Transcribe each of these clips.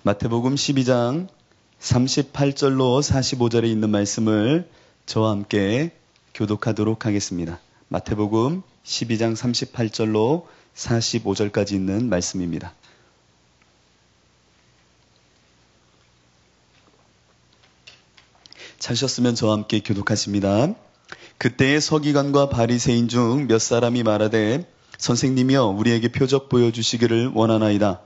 마태복음 12장 38절로 45절에 있는 말씀을 저와 함께 교독하도록 하겠습니다. 마태복음 12장 38절로 45절까지 있는 말씀입니다. 찾으셨으면 저와 함께 교독하십니다. 그때의 서기관과 바리새인 중 몇 사람이 말하되 선생님이여 우리에게 표적 보여주시기를 원하나이다.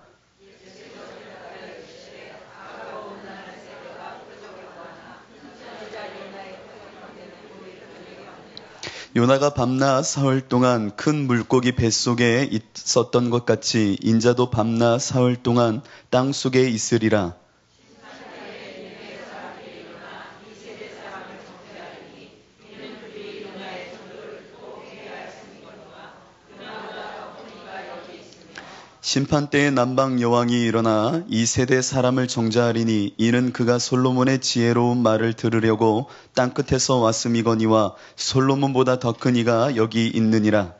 요나가 밤낮 사흘 동안 큰 물고기 뱃속에 있었던 것 같이 인자도 밤낮 사흘 동안 땅속에 있으리라. 심판때에 남방 여왕이 일어나 이 세대 사람을 정죄하리니 이는 그가 솔로몬의 지혜로운 말을 들으려고 땅끝에서 왔음이거니와 솔로몬보다 더 큰 이가 여기 있느니라.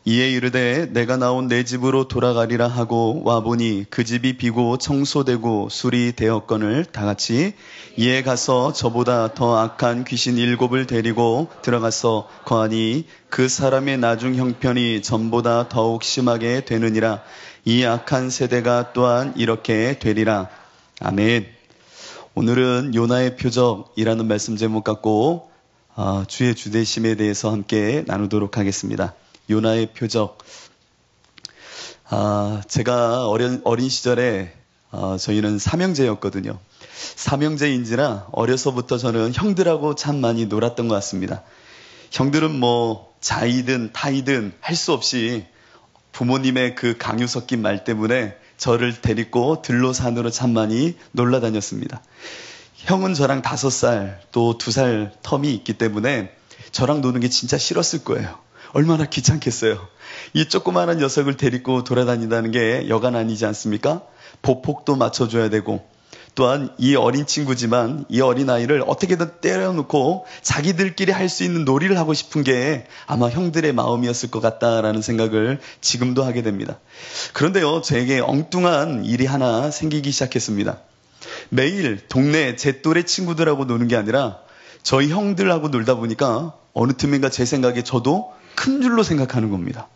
이에 이르되 내가 나온 내 집으로 돌아가리라 하고 와보니 그 집이 비고 청소되고 술이 되었거늘 다같이 이에 가서 저보다 더 악한 귀신 7을 데리고 들어가서 거하니 그 사람의 나중 형편이 전보다 더욱 심하게 되느니라. 이 악한 세대가 또한 이렇게 되리라. 아멘. 오늘은 요나의 표적이라는 말씀 제목 갖고 주의 주대심에 대해서 함께 나누도록 하겠습니다. 요나의 표적. 제가 어린 시절에 저희는 삼형제였거든요. 삼형제인지라 어려서부터 저는 형들하고 참 많이 놀았던 것 같습니다. 형들은 뭐 자이든 타이든 할 수 없이 부모님의 그 강요 섞인 말 때문에 저를 데리고 들로 산으로 참 많이 놀러 다녔습니다. 형은 저랑 5살 또 2살 텀이 있기 때문에 저랑 노는 게 진짜 싫었을 거예요. 얼마나 귀찮겠어요. 이 조그마한 녀석을 데리고 돌아다닌다는 게 여간 아니지 않습니까? 보폭도 맞춰줘야 되고 또한 이 어린 친구지만 이 어린아이를 어떻게든 때려놓고 자기들끼리 할 수 있는 놀이를 하고 싶은 게 아마 형들의 마음이었을 것 같다라는 생각을 지금도 하게 됩니다. 그런데요, 저에게 엉뚱한 일이 하나 생기기 시작했습니다. 매일 동네 제 또래 친구들하고 노는 게 아니라 저희 형들하고 놀다 보니까 어느 틈인가 제 생각에 저도 큰 줄로 생각하는 겁니다.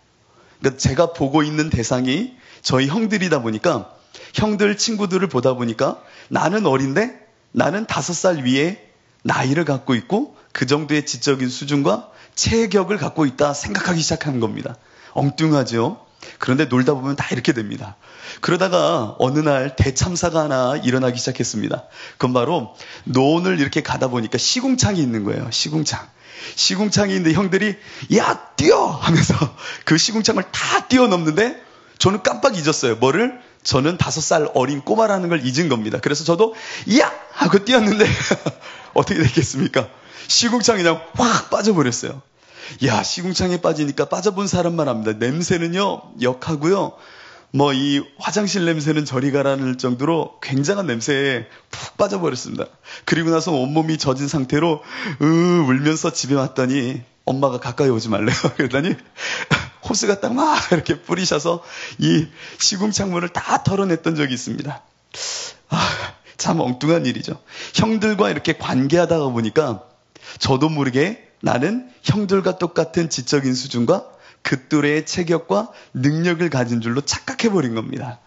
그러니까 제가 보고 있는 대상이 저희 형들이다 보니까 형들 친구들을 보다 보니까 나는 어린데 나는 5살 위에 나이를 갖고 있고 그 정도의 지적인 수준과 체격을 갖고 있다 생각하기 시작하는 겁니다. 엉뚱하죠? 그런데 놀다 보면 다 이렇게 됩니다. 그러다가 어느 날 대참사가 하나 일어나기 시작했습니다. 그건 바로 논을 이렇게 가다 보니까 시궁창이 있는 거예요. 시궁창이 있는데 형들이 야 뛰어 하면서 그 시궁창을 다 뛰어넘는데 저는 깜빡 잊었어요. 뭐를? 저는 5살 어린 꼬마라는 걸 잊은 겁니다. 그래서 저도 야 하고 뛰었는데 어떻게 됐겠습니까? 시궁창이 그냥 확 빠져버렸어요. 야, 시궁창에 빠지니까 빠져본 사람만 압니다. 냄새는요 역하고요. 뭐 이 화장실 냄새는 저리 가라는 정도로 굉장한 냄새에 푹 빠져버렸습니다. 그리고 나서 온몸이 젖은 상태로 울면서 집에 왔더니 엄마가 가까이 오지 말래요. 그러더니 호스가 딱 막 이렇게 뿌리셔서 이 시궁창문을 다 털어냈던 적이 있습니다. 참 엉뚱한 일이죠. 형들과 이렇게 관계하다가 보니까 저도 모르게 나는 형들과 똑같은 지적인 수준과 그 또래의 체격과 능력을 가진 줄로 착각해버린 겁니다.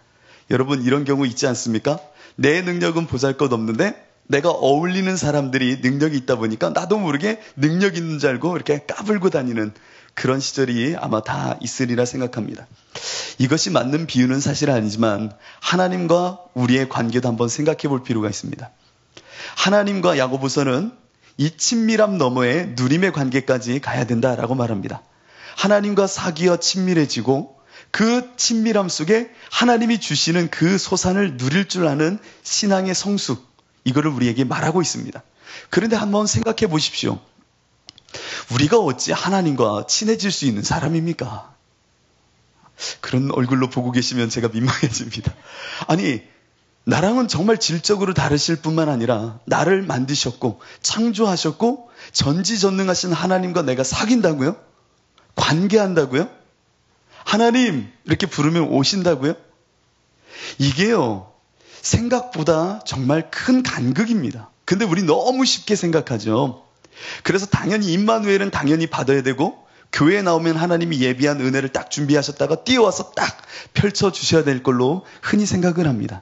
여러분 이런 경우 있지 않습니까? 내 능력은 보잘것없는데 내가 어울리는 사람들이 능력이 있다 보니까 나도 모르게 능력 있는 줄 알고 이렇게 까불고 다니는 그런 시절이 아마 다 있으리라 생각합니다. 이것이 맞는 비유는 사실 아니지만 하나님과 우리의 관계도 한번 생각해 볼 필요가 있습니다. 하나님과 야고보서는 이 친밀함 너머에 누림의 관계까지 가야 된다라고 말합니다. 하나님과 사귀어 친밀해지고 그 친밀함 속에 하나님이 주시는 그 소산을 누릴 줄 아는 신앙의 성숙, 이거를 우리에게 말하고 있습니다. 그런데 한번 생각해 보십시오. 우리가 어찌 하나님과 친해질 수 있는 사람입니까? 그런 얼굴로 보고 계시면 제가 민망해집니다. 아니, 나랑은 정말 질적으로 다르실 뿐만 아니라 나를 만드셨고 창조하셨고 전지전능하신 하나님과 내가 사귄다고요? 관계한다고요? 하나님 이렇게 부르면 오신다고요? 이게요, 생각보다 정말 큰 간극입니다. 근데 우리 너무 쉽게 생각하죠. 그래서 당연히 임마누엘은 당연히 받아야 되고, 교회에 나오면 하나님이 예비한 은혜를 딱 준비하셨다가 뛰어와서 딱 펼쳐주셔야 될 걸로 흔히 생각을 합니다.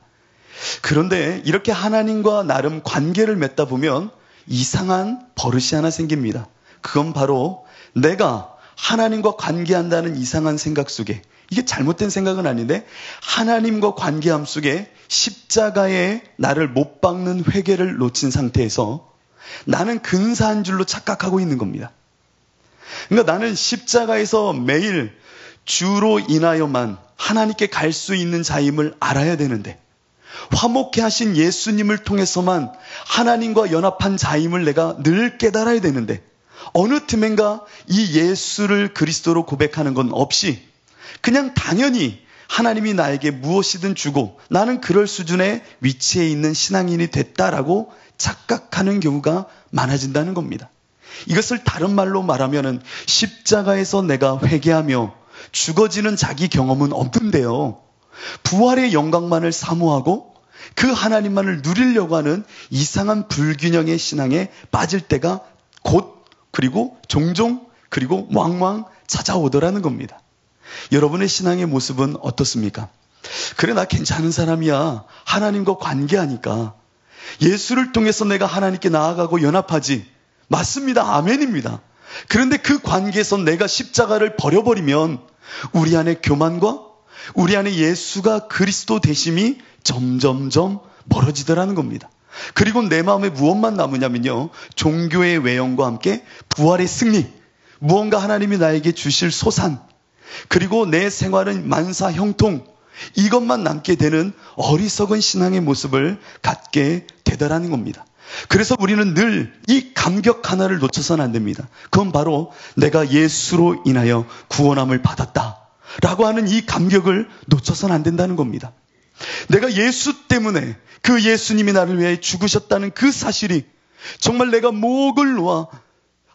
그런데 이렇게 하나님과 나름 관계를 맺다 보면 이상한 버릇이 하나 생깁니다. 그건 바로 내가 하나님과 관계한다는 이상한 생각 속에, 이게 잘못된 생각은 아닌데 하나님과 관계함 속에 십자가에 나를 못 박는 회개를 놓친 상태에서 나는 근사한 줄로 착각하고 있는 겁니다. 그러니까 나는 십자가에서 매일 주로 인하여만 하나님께 갈 수 있는 자임을 알아야 되는데, 화목케 하신 예수님을 통해서만 하나님과 연합한 자임을 내가 늘 깨달아야 되는데, 어느 틈엔가 이 예수를 그리스도로 고백하는 건 없이 그냥 당연히 하나님이 나에게 무엇이든 주고 나는 그럴 수준의 위치에 있는 신앙인이 됐다라고 착각하는 경우가 많아진다는 겁니다. 이것을 다른 말로 말하면은 십자가에서 내가 회개하며 죽어지는 자기 경험은 없는데요, 부활의 영광만을 사모하고 그 하나님만을 누리려고 하는 이상한 불균형의 신앙에 빠질 때가 곧, 그리고 종종, 그리고 왕왕 찾아오더라는 겁니다. 여러분의 신앙의 모습은 어떻습니까? 그래, 나 괜찮은 사람이야. 하나님과 관계하니까. 예수를 통해서 내가 하나님께 나아가고 연합하지. 맞습니다. 아멘입니다. 그런데 그 관계에서 내가 십자가를 버려버리면 우리 안에 교만과 우리 안에 예수가 그리스도 되심이 점점점 멀어지더라는 겁니다. 그리고 내 마음에 무엇만 남으냐면요, 종교의 외형과 함께 부활의 승리, 무언가 하나님이 나에게 주실 소산, 그리고 내 생활은 만사 형통, 이것만 남게 되는 어리석은 신앙의 모습을 갖게 되더라는 겁니다. 그래서 우리는 늘 이 감격 하나를 놓쳐서는 안 됩니다. 그건 바로 내가 예수로 인하여 구원함을 받았다 라고 하는 이 감격을 놓쳐서는 안 된다는 겁니다. 내가 예수 때문에, 그 예수님이 나를 위해 죽으셨다는 그 사실이 정말 내가 목을 놓아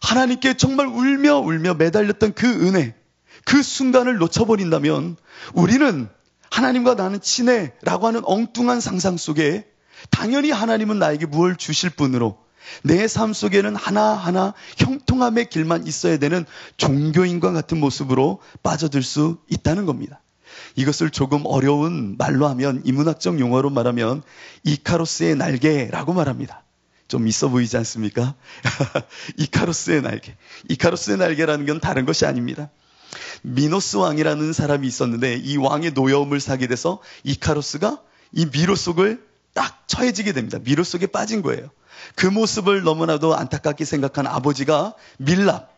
하나님께 정말 울며 울며 매달렸던 그 은혜, 그 순간을 놓쳐버린다면 우리는 하나님과 나는 친해라고 하는 엉뚱한 상상 속에 당연히 하나님은 나에게 무엇을 주실 분으로 내 삶 속에는 하나하나 형통함의 길만 있어야 되는 종교인과 같은 모습으로 빠져들 수 있다는 겁니다. 이것을 조금 어려운 말로 하면, 인문학적 용어로 말하면 이카로스의 날개라고 말합니다. 좀 있어 보이지 않습니까? 이카로스의 날개. 이카로스의 날개라는 건 다른 것이 아닙니다. 미노스 왕이라는 사람이 있었는데 이 왕의 노여움을 사게 돼서 이카로스가 이 미로 속을 딱 처해지게 됩니다. 미로 속에 빠진 거예요. 그 모습을 너무나도 안타깝게 생각한 아버지가 밀랍,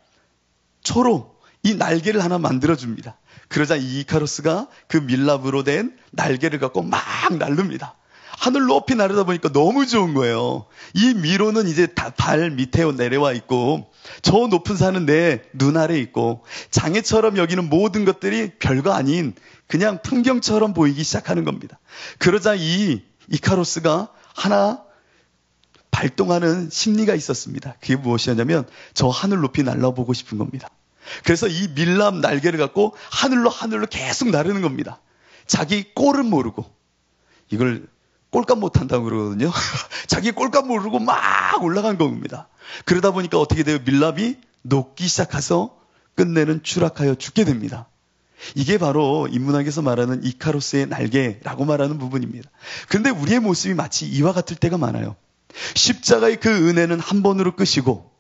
초로 이 날개를 하나 만들어줍니다. 그러자 이 이카로스가 그 밀랍으로 된 날개를 갖고 막 날릅니다. 하늘 높이 나르다 보니까 너무 좋은 거예요. 이 미로는 이제 발 밑에 내려와 있고 저 높은 산은 내 눈 아래 있고 장애처럼 여기는 모든 것들이 별거 아닌 그냥 풍경처럼 보이기 시작하는 겁니다. 그러자 이 이카로스가 하나 발동하는 심리가 있었습니다. 그게 무엇이었냐면 저 하늘 높이 날아보고 싶은 겁니다. 그래서 이 밀랍 날개를 갖고 하늘로 계속 나르는 겁니다. 자기 꼴은 모르고, 이걸 꼴값 못한다고 그러거든요. 자기 꼴값 모르고 막 올라간 겁니다. 그러다 보니까 어떻게 돼요? 밀랍이 녹기 시작해서 끝내는 추락하여 죽게 됩니다. 이게 바로 인문학에서 말하는 이카로스의 날개라고 말하는 부분입니다. 그런데 우리의 모습이 마치 이와 같을 때가 많아요. 십자가의 그 은혜는 한 번으로 끝이고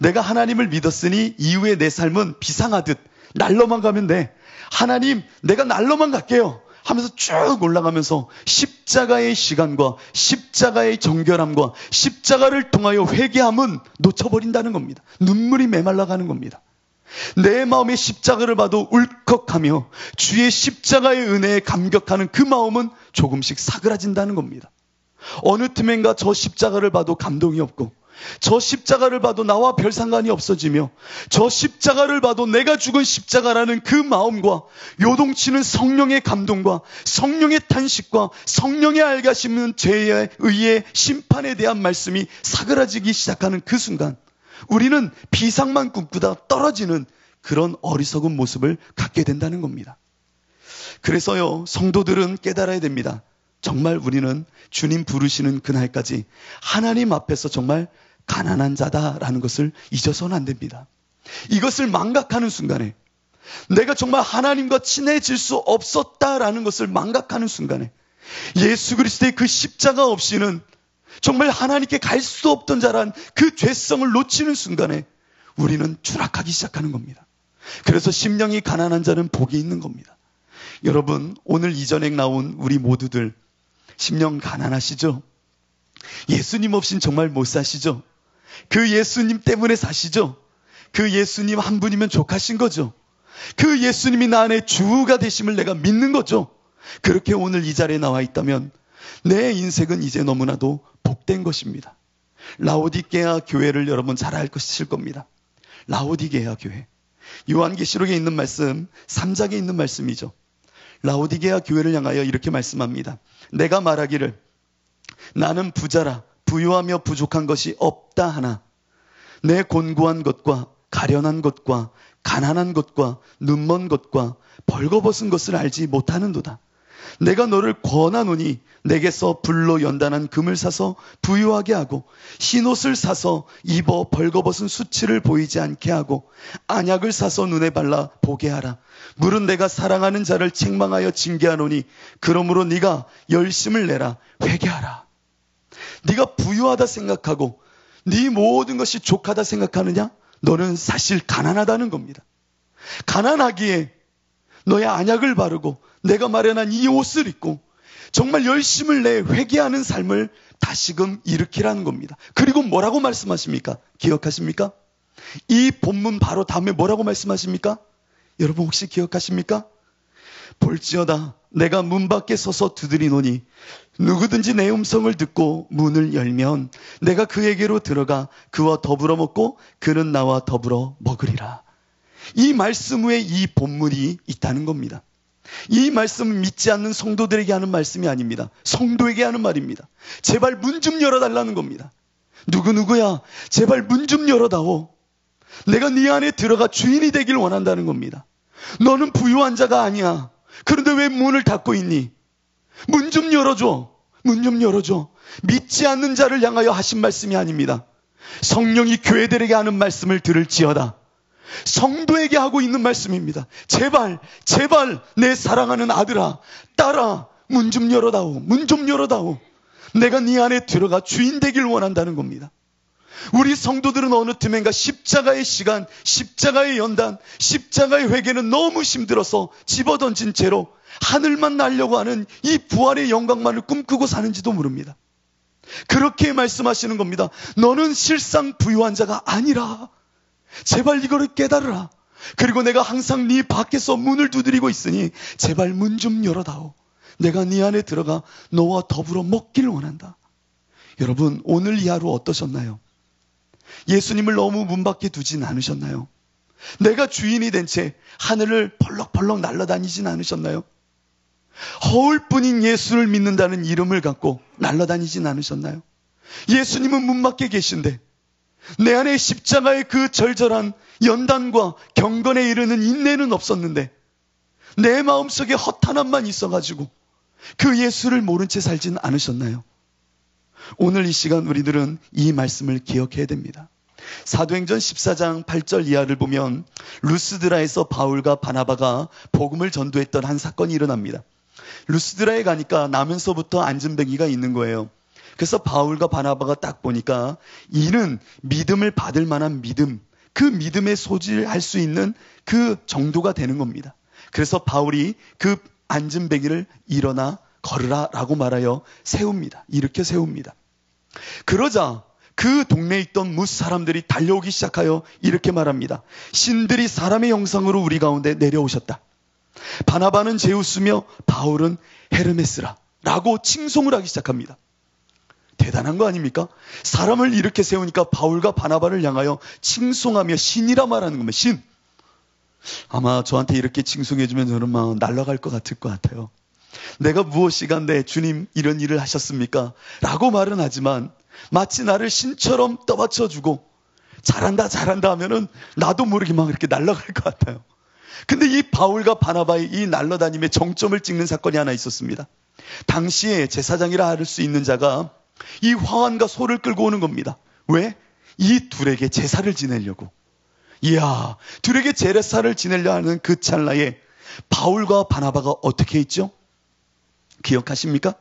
내가 하나님을 믿었으니 이후에 내 삶은 비상하듯 날로만 가면 돼. 하나님, 내가 날로만 갈게요 하면서 쭉 올라가면서 십자가의 시간과 십자가의 정결함과 십자가를 통하여 회개함은 놓쳐버린다는 겁니다. 눈물이 메말라가는 겁니다. 내 마음의 십자가를 봐도 울컥하며 주의 십자가의 은혜에 감격하는 그 마음은 조금씩 사그라진다는 겁니다. 어느 틈엔가 저 십자가를 봐도 감동이 없고, 저 십자가를 봐도 나와 별 상관이 없어지며, 저 십자가를 봐도 내가 죽은 십자가라는 그 마음과 요동치는 성령의 감동과 성령의 탄식과 성령의 알가심은 죄에 의해 심판에 대한 말씀이 사그라지기 시작하는 그 순간 우리는 비상만 꿈꾸다 떨어지는 그런 어리석은 모습을 갖게 된다는 겁니다. 그래서요, 성도들은 깨달아야 됩니다. 정말 우리는 주님 부르시는 그날까지 하나님 앞에서 정말 가난한 자다라는 것을 잊어서는 안 됩니다. 이것을 망각하는 순간에, 내가 정말 하나님과 친해질 수 없었다라는 것을 망각하는 순간에, 예수 그리스도의 그 십자가 없이는 정말 하나님께 갈 수 없던 자란 그 죄성을 놓치는 순간에 우리는 추락하기 시작하는 겁니다. 그래서 심령이 가난한 자는 복이 있는 겁니다. 여러분, 오늘 이 전에 나온 우리 모두들 심령 가난하시죠? 예수님 없인 정말 못 사시죠? 그 예수님 때문에 사시죠? 그 예수님 한 분이면 족하신 거죠? 그 예수님이 나 안에 주가 되심을 내가 믿는 거죠? 그렇게 오늘 이 자리에 나와 있다면 내 인생은 이제 너무나도 복된 것입니다. 라오디게아 교회를 여러분 잘 알실 겁니다. 라오디게아 교회. 요한계시록에 있는 말씀, 3장에 있는 말씀이죠. 라오디게아 교회를 향하여 이렇게 말씀합니다. 내가 말하기를 나는 부자라 부유하며 부족한 것이 없다 하나 내 곤고한 것과 가련한 것과 가난한 것과 눈먼 것과 벌거벗은 것을 알지 못하는도다. 내가 너를 권하노니 내게서 불로 연단한 금을 사서 부유하게 하고 흰옷을 사서 입어 벌거벗은 수치를 보이지 않게 하고 안약을 사서 눈에 발라 보게 하라. 물은 내가 사랑하는 자를 책망하여 징계하노니 그러므로 네가 열심을 내라. 회개하라. 네가 부유하다 생각하고 네 모든 것이 족하다 생각하느냐? 너는 사실 가난하다는 겁니다. 가난하기에 너의 안약을 바르고 내가 마련한 이 옷을 입고 정말 열심을 내 회개하는 삶을 다시금 일으키라는 겁니다. 그리고 뭐라고 말씀하십니까? 기억하십니까? 이 본문 바로 다음에 뭐라고 말씀하십니까? 여러분 혹시 기억하십니까? 볼지어다 내가 문 밖에 서서 두드리노니 누구든지 내 음성을 듣고 문을 열면 내가 그에게로 들어가 그와 더불어 먹고 그는 나와 더불어 먹으리라. 이 말씀 후에 이 본문이 있다는 겁니다. 이 말씀은 믿지 않는 성도들에게 하는 말씀이 아닙니다. 성도에게 하는 말입니다. 제발 문 좀 열어달라는 겁니다. 누구야 제발 문 좀 열어다오. 내가 네 안에 들어가 주인이 되길 원한다는 겁니다. 너는 부유한 자가 아니야. 그런데 왜 문을 닫고 있니? 문 좀 열어줘. 문 좀 열어줘. 믿지 않는 자를 향하여 하신 말씀이 아닙니다. 성령이 교회들에게 하는 말씀을 들을지어다. 성도에게 하고 있는 말씀입니다. 제발 내 사랑하는 아들아 딸아 문 좀 열어다오. 문 좀 열어다오. 내가 네 안에 들어가 주인 되길 원한다는 겁니다. 우리 성도들은 어느 틈엔가 십자가의 시간, 십자가의 연단, 십자가의 회개는 너무 힘들어서 집어던진 채로 하늘만 날려고 하는 이 부활의 영광만을 꿈꾸고 사는지도 모릅니다. 그렇게 말씀하시는 겁니다. 너는 실상 부유한 자가 아니라 제발 이거를 깨달으라. 그리고 내가 항상 네 밖에서 문을 두드리고 있으니 제발 문 좀 열어다오. 내가 네 안에 들어가 너와 더불어 먹기를 원한다. 여러분 오늘 이 하루 어떠셨나요? 예수님을 너무 문 밖에 두진 않으셨나요? 내가 주인이 된 채 하늘을 벌럭벌럭 날아다니진 않으셨나요? 허울뿐인 예수를 믿는다는 이름을 갖고 날아다니진 않으셨나요? 예수님은 문 밖에 계신데 내 안에 십자가의 그 절절한 연단과 경건에 이르는 인내는 없었는데 내 마음속에 허탄함만 있어가지고 그 예수를 모른 채 살진 않으셨나요? 오늘 이 시간 우리들은 이 말씀을 기억해야 됩니다. 사도행전 14장 8절 이하를 보면 루스드라에서 바울과 바나바가 복음을 전도했던 한 사건이 일어납니다. 루스드라에 가니까 나면서부터 안진뱅이가 있는 거예요. 그래서 바울과 바나바가 딱 보니까 이는 믿음을 받을 만한 믿음, 그 믿음의 소지를 할 수 있는 그 정도가 되는 겁니다. 그래서 바울이 그 안진뱅이를 일어나 걸으라 라고 말하여 세웁니다. 일으켜 세웁니다. 그러자 그 동네에 있던 뭇 사람들이 달려오기 시작하여 이렇게 말합니다. 신들이 사람의 형상으로 우리 가운데 내려오셨다. 바나바는 제우스며 바울은 헤르메스라 라고 칭송을 하기 시작합니다. 대단한 거 아닙니까? 사람을 이렇게 세우니까 바울과 바나바를 향하여 칭송하며 신이라 말하는 겁니다. 신. 아마 저한테 이렇게 칭송해주면 저는 막 날아갈 것 같을 것 같아요. 내가 무엇이간데 주님 이런 일을 하셨습니까? 라고 말은 하지만 마치 나를 신처럼 떠받쳐주고 잘한다 잘한다 하면은 나도 모르게 막 이렇게 날아갈 것 같아요. 근데 이 바울과 바나바의 이 날아다님의 정점을 찍는 사건이 하나 있었습니다. 당시에 제사장이라 할 수 있는 자가 이 화환과 소를 끌고 오는 겁니다. 왜? 이 둘에게 제사를 지내려고. 이야, 둘에게 제사를 지내려 하는 그 찰나에 바울과 바나바가 어떻게 했죠? 기억하십니까?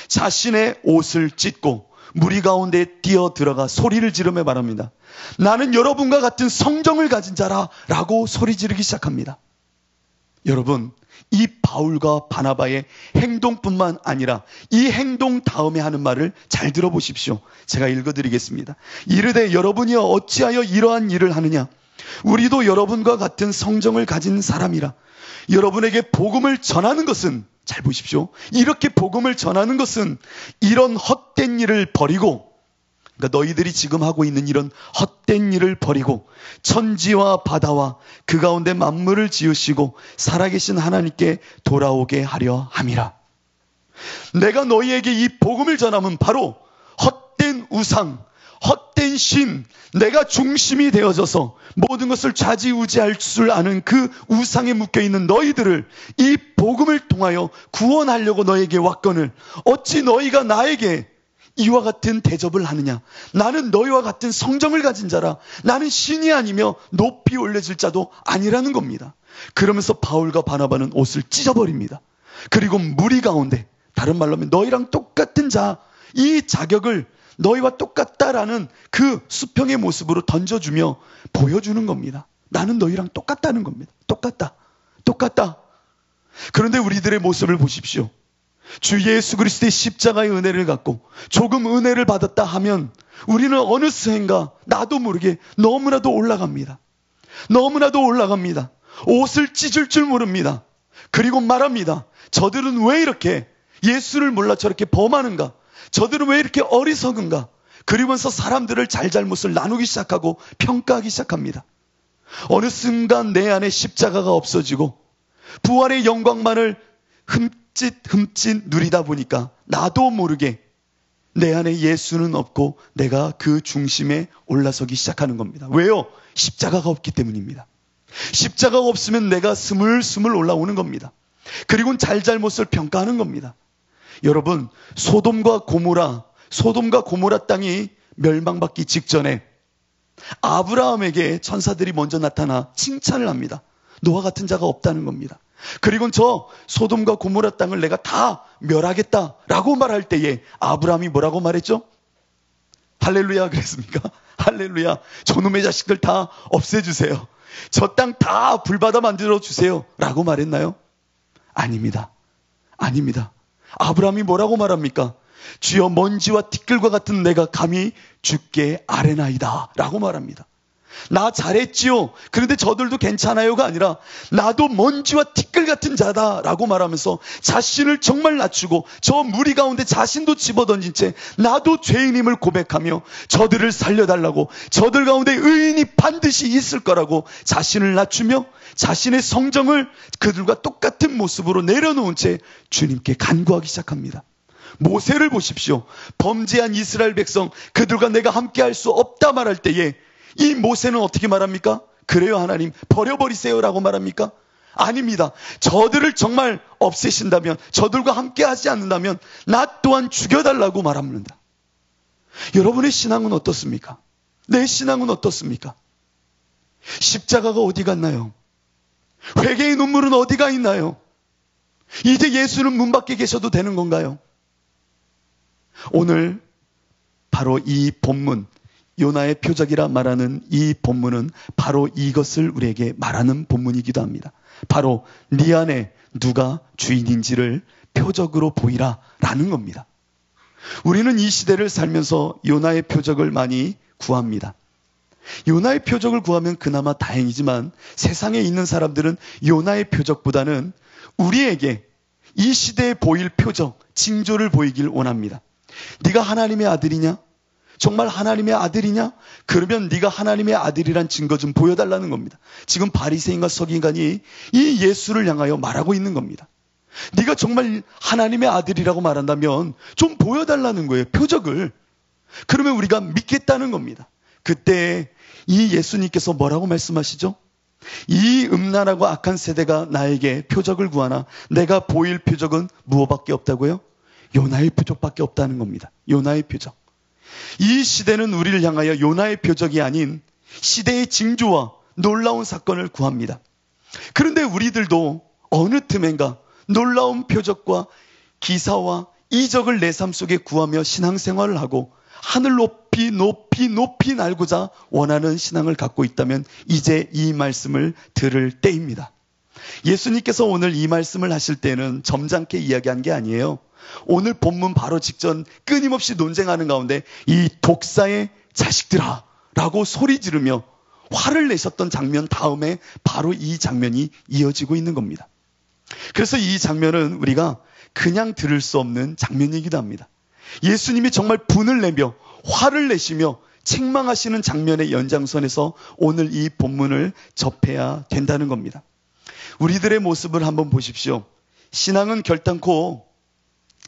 자신의 옷을 찢고 무리 가운데 뛰어 들어가 소리를 지르며 말합니다. 나는 여러분과 같은 성정을 가진 자라 라고 소리 지르기 시작합니다. 여러분, 이 바울과 바나바의 행동뿐만 아니라 이 행동 다음에 하는 말을 잘 들어보십시오. 제가 읽어드리겠습니다. 이르되 여러분이여 어찌하여 이러한 일을 하느냐? 우리도 여러분과 같은 성정을 가진 사람이라. 여러분에게 복음을 전하는 것은, 잘 보십시오, 이렇게 복음을 전하는 것은 이런 헛된 일을 버리고, 그러니까 너희들이 지금 하고 있는 이런 헛된 일을 버리고 천지와 바다와 그 가운데 만물을 지으시고 살아계신 하나님께 돌아오게 하려 함이라. 내가 너희에게 이 복음을 전하면 바로 헛된 우상, 헛된 신, 내가 중심이 되어져서 모든 것을 좌지우지할 줄 아는 그 우상에 묶여있는 너희들을 이 복음을 통하여 구원하려고 너에게 왔거늘 어찌 너희가 나에게 이와 같은 대접을 하느냐? 나는 너희와 같은 성정을 가진 자라. 나는 신이 아니며 높이 올려질 자도 아니라는 겁니다. 그러면서 바울과 바나바는 옷을 찢어버립니다. 그리고 무리 가운데, 다른 말로 하면 너희랑 똑같은 자, 이 자격을 너희와 똑같다라는 그 수평의 모습으로 던져주며 보여주는 겁니다. 나는 너희랑 똑같다는 겁니다. 똑같다. 그런데 우리들의 모습을 보십시오. 주 예수 그리스도의 십자가의 은혜를 갖고 조금 은혜를 받았다 하면 우리는 어느새인가 나도 모르게 너무나도 올라갑니다. 옷을 찢을 줄 모릅니다. 그리고 말합니다. 저들은 왜 이렇게 예수를 몰라 저렇게 범하는가? 저들은 왜 이렇게 어리석은가? 그러면서 사람들을 잘잘못을 나누기 시작하고 평가하기 시작합니다. 어느 순간 내 안에 십자가가 없어지고 부활의 영광만을 흠칫 누리다 보니까 나도 모르게 내 안에 예수는 없고 내가 그 중심에 올라서기 시작하는 겁니다. 왜요? 십자가가 없기 때문입니다. 십자가가 없으면 내가 스물스물 올라오는 겁니다. 그리고 잘잘못을 평가하는 겁니다. 여러분, 소돔과 고모라 땅이 멸망받기 직전에 아브라함에게 천사들이 먼저 나타나 칭찬을 합니다. 너와 같은 자가 없다는 겁니다. 그리고 저 소돔과 고모라 땅을 내가 다 멸하겠다라고 말할 때에 아브라함이 뭐라고 말했죠? 할렐루야 그랬습니까? 할렐루야. 저놈의 자식들 다 없애주세요. 저 땅 다 불바다 만들어주세요 라고 말했나요? 아닙니다. 아브라함이 뭐라고 말합니까? 주여 먼지와 티끌과 같은 내가 감히 주께 아뢰나이다 라고 말합니다. 나 잘했지요. 그런데 저들도 괜찮아요가 아니라 나도 먼지와 티끌 같은 자다 라고 말하면서 자신을 정말 낮추고 저 무리 가운데 자신도 집어던진 채 나도 죄인임을 고백하며 저들을 살려달라고, 저들 가운데 의인이 반드시 있을 거라고 자신을 낮추며 자신의 성정을 그들과 똑같은 모습으로 내려놓은 채 주님께 간구하기 시작합니다. 모세를 보십시오. 범죄한 이스라엘 백성, 그들과 내가 함께할 수 없다 말할 때에 이 모세는 어떻게 말합니까? 그래요 하나님 버려버리세요 라고 말합니까? 아닙니다. 저들을 정말 없애신다면, 저들과 함께하지 않는다면 나 또한 죽여달라고 말합니다. 여러분의 신앙은 어떻습니까? 내 신앙은 어떻습니까? 십자가가 어디 갔나요? 회개의 눈물은 어디가 있나요? 이제 예수는 문 밖에 계셔도 되는 건가요? 오늘 바로 이 본문, 요나의 표적이라 말하는 이 본문은 바로 이것을 우리에게 말하는 본문이기도 합니다. 바로 네 안에 누가 주인인지를 표적으로 보이라 라는 겁니다. 우리는 이 시대를 살면서 요나의 표적을 많이 구합니다. 요나의 표적을 구하면 그나마 다행이지만 세상에 있는 사람들은 요나의 표적보다는 우리에게 이 시대에 보일 표적, 징조를 보이길 원합니다. 네가 하나님의 아들이냐? 정말 하나님의 아들이냐? 그러면 네가 하나님의 아들이란 증거 좀 보여달라는 겁니다. 지금 바리새인과 서기관이 이 예수를 향하여 말하고 있는 겁니다. 네가 정말 하나님의 아들이라고 말한다면 좀 보여달라는 거예요. 표적을. 그러면 우리가 믿겠다는 겁니다. 그때 이 예수님께서 뭐라고 말씀하시죠? 이 음란하고 악한 세대가 나에게 표적을 구하나 내가 보일 표적은 무엇밖에 없다고요? 요나의 표적밖에 없다는 겁니다. 요나의 표적. 이 시대는 우리를 향하여 요나의 표적이 아닌 시대의 징조와 놀라운 사건을 구합니다. 그런데 우리들도 어느 틈엔가 놀라운 표적과 기사와 이적을 내 삶 속에 구하며 신앙생활을 하고 하늘 높이 날고자 원하는 신앙을 갖고 있다면 이제 이 말씀을 들을 때입니다. 예수님께서 오늘 이 말씀을 하실 때는 점잖게 이야기한 게 아니에요. 오늘 본문 바로 직전 끊임없이 논쟁하는 가운데 이 독사의 자식들아 라고 소리 지르며 화를 내셨던 장면 다음에 바로 이 장면이 이어지고 있는 겁니다. 그래서 이 장면은 우리가 그냥 들을 수 없는 장면이기도 합니다. 예수님이 정말 분을 내며 화를 내시며 책망하시는 장면의 연장선에서 오늘 이 본문을 접해야 된다는 겁니다. 우리들의 모습을 한번 보십시오. 신앙은 결단코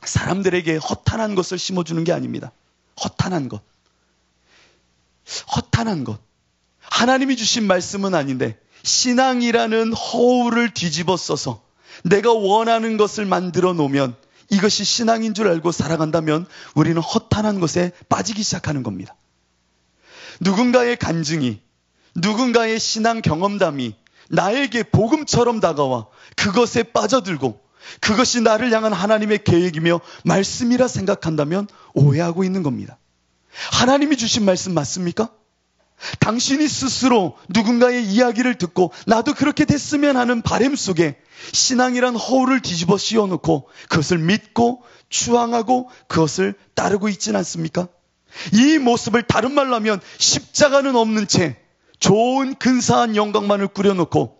사람들에게 허탄한 것을 심어주는 게 아닙니다. 허탄한 것. 하나님이 주신 말씀은 아닌데 신앙이라는 허울을 뒤집어 써서 내가 원하는 것을 만들어 놓으면 이것이 신앙인 줄 알고 살아간다면 우리는 허탄한 것에 빠지기 시작하는 겁니다. 누군가의 간증이, 누군가의 신앙 경험담이 나에게 복음처럼 다가와 그것에 빠져들고 그것이 나를 향한 하나님의 계획이며 말씀이라 생각한다면 오해하고 있는 겁니다. 하나님이 주신 말씀 맞습니까? 당신이 스스로 누군가의 이야기를 듣고 나도 그렇게 됐으면 하는 바람 속에 신앙이란 허울을 뒤집어 씌워놓고 그것을 믿고 추앙하고 그것을 따르고 있지는 않습니까? 이 모습을 다른 말로 하면 십자가는 없는 채 좋은 근사한 영광만을 꾸려놓고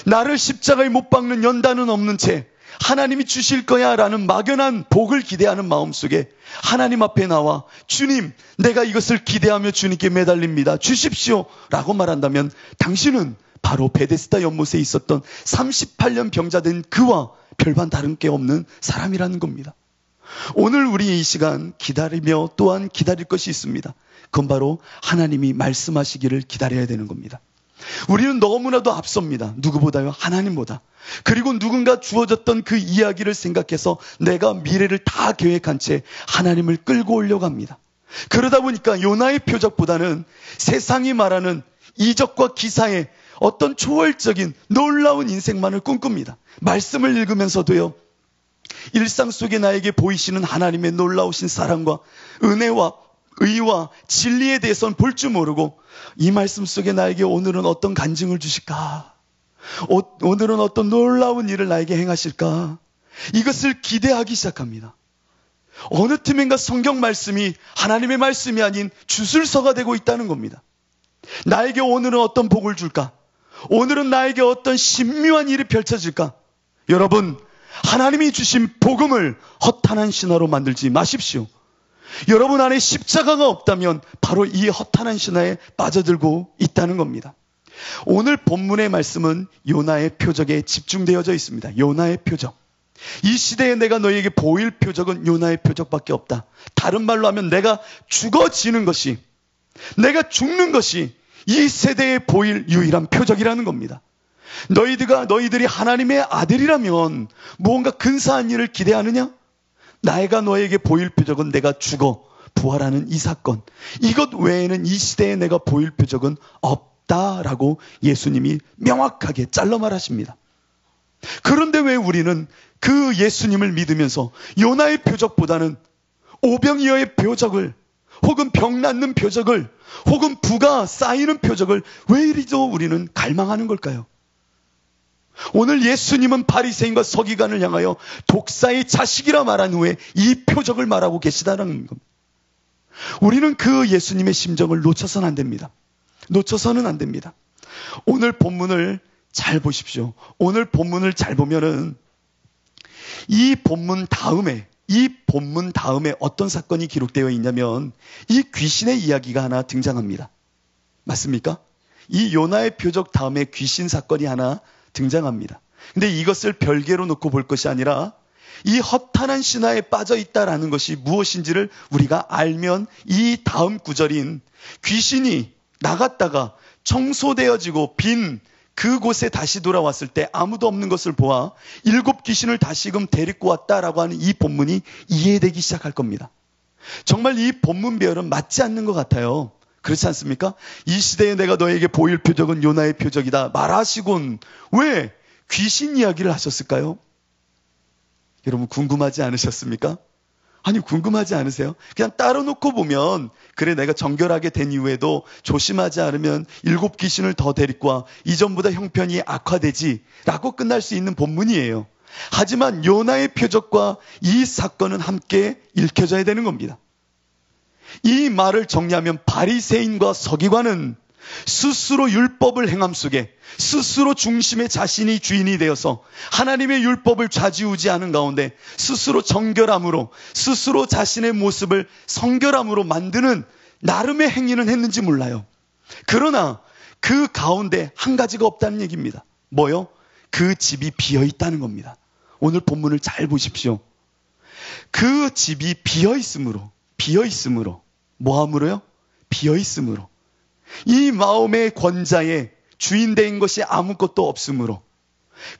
나를 십자가에 못 박는 연단은 없는 채 하나님이 주실 거야 라는 막연한 복을 기대하는 마음속에 하나님 앞에 나와 주님 내가 이것을 기대하며 주님께 매달립니다. 주십시오 라고 말한다면 당신은 바로 베데스다 연못에 있었던 38년 병자된 그와 별반 다른 게 없는 사람이라는 겁니다. 오늘 우리 이 시간 기다리며 또한 기다릴 것이 있습니다. 그건 바로 하나님이 말씀하시기를 기다려야 되는 겁니다. 우리는 너무나도 앞섭니다. 누구보다요? 하나님보다. 그리고 누군가 주어졌던 그 이야기를 생각해서 내가 미래를 다 계획한 채 하나님을 끌고 오려고 합니다. 그러다 보니까 요나의 표적보다는 세상이 말하는 이적과 기사의 어떤 초월적인 놀라운 인생만을 꿈꿉니다. 말씀을 읽으면서도요. 일상 속에 나에게 보이시는 하나님의 놀라우신 사랑과 은혜와 의와 진리에 대해서는 볼 줄 모르고 이 말씀 속에 나에게 오늘은 어떤 간증을 주실까? 오늘은 어떤 놀라운 일을 나에게 행하실까? 이것을 기대하기 시작합니다. 어느 틈인가 성경 말씀이 하나님의 말씀이 아닌 주술서가 되고 있다는 겁니다. 나에게 오늘은 어떤 복을 줄까? 오늘은 나에게 어떤 신묘한 일이 펼쳐질까? 여러분, 하나님이 주신 복음을 허탄한 신화로 만들지 마십시오. 여러분 안에 십자가가 없다면 바로 이 허탄한 신화에 빠져들고 있다는 겁니다. 오늘 본문의 말씀은 요나의 표적에 집중되어져 있습니다. 요나의 표적. 이 시대에 내가 너희에게 보일 표적은 요나의 표적밖에 없다. 다른 말로 하면 내가 죽어지는 것이, 내가 죽는 것이 이 세대에 보일 유일한 표적이라는 겁니다. 너희들이 하나님의 아들이라면 무언가 근사한 일을 기대하느냐? 내가 너에게 보일 표적은 내가 죽어 부활하는 이 사건. 이것 외에는 이 시대에 내가 보일 표적은 없다라고 예수님이 명확하게 잘라 말하십니다. 그런데 왜 우리는 그 예수님을 믿으면서 요나의 표적보다는 오병이어의 표적을 혹은 병 낫는 표적을 혹은 부가 쌓이는 표적을 왜 이리도 우리는 갈망하는 걸까요? 오늘 예수님은 바리새인과 서기관을 향하여 독사의 자식이라 말한 후에 이 표적을 말하고 계시다는 겁니다. 우리는 그 예수님의 심정을 놓쳐서는 안 됩니다. 놓쳐서는 안 됩니다. 오늘 본문을 잘 보십시오. 오늘 본문을 잘 보면은 이 본문 다음에 어떤 사건이 기록되어 있냐면 이 귀신의 이야기가 하나 등장합니다. 맞습니까? 이 요나의 표적 다음에 귀신 사건이 하나 등장합니다. 근데 이것을 별개로 놓고 볼 것이 아니라 이 허탄한 신화에 빠져 있다라는 것이 무엇인지를 우리가 알면 이 다음 구절인 귀신이 나갔다가 청소되어지고 빈 그곳에 다시 돌아왔을 때 아무도 없는 것을 보아 7 귀신을 다시금 데리고 왔다라고 하는 이 본문이 이해되기 시작할 겁니다. 정말 이 본문 배열은 맞지 않는 것 같아요. 그렇지 않습니까? 이 시대에 내가 너에게 보일 표적은 요나의 표적이다 말하시곤 왜 귀신 이야기를 하셨을까요? 여러분 궁금하지 않으셨습니까? 아니 궁금하지 않으세요? 그냥 따로 놓고 보면 그래 내가 정결하게 된 이후에도 조심하지 않으면 7 귀신을 더 데리고 와 이전보다 형편이 악화되지 라고 끝날 수 있는 본문이에요. 하지만 요나의 표적과 이 사건은 함께 읽혀져야 되는 겁니다. 이 말을 정리하면 바리새인과 서기관은 스스로 율법을 행함 속에 스스로 중심의 자신이 주인이 되어서 하나님의 율법을 좌지우지하는 가운데 스스로 정결함으로 스스로 자신의 모습을 성결함으로 만드는 나름의 행위는 했는지 몰라요. 그러나 그 가운데 한 가지가 없다는 얘기입니다. 뭐요? 그 집이 비어있다는 겁니다. 오늘 본문을 잘 보십시오. 그 집이 비어있으므로 뭐함으로요? 비어있으므로 이 마음의 권자의 주인된 것이 아무것도 없으므로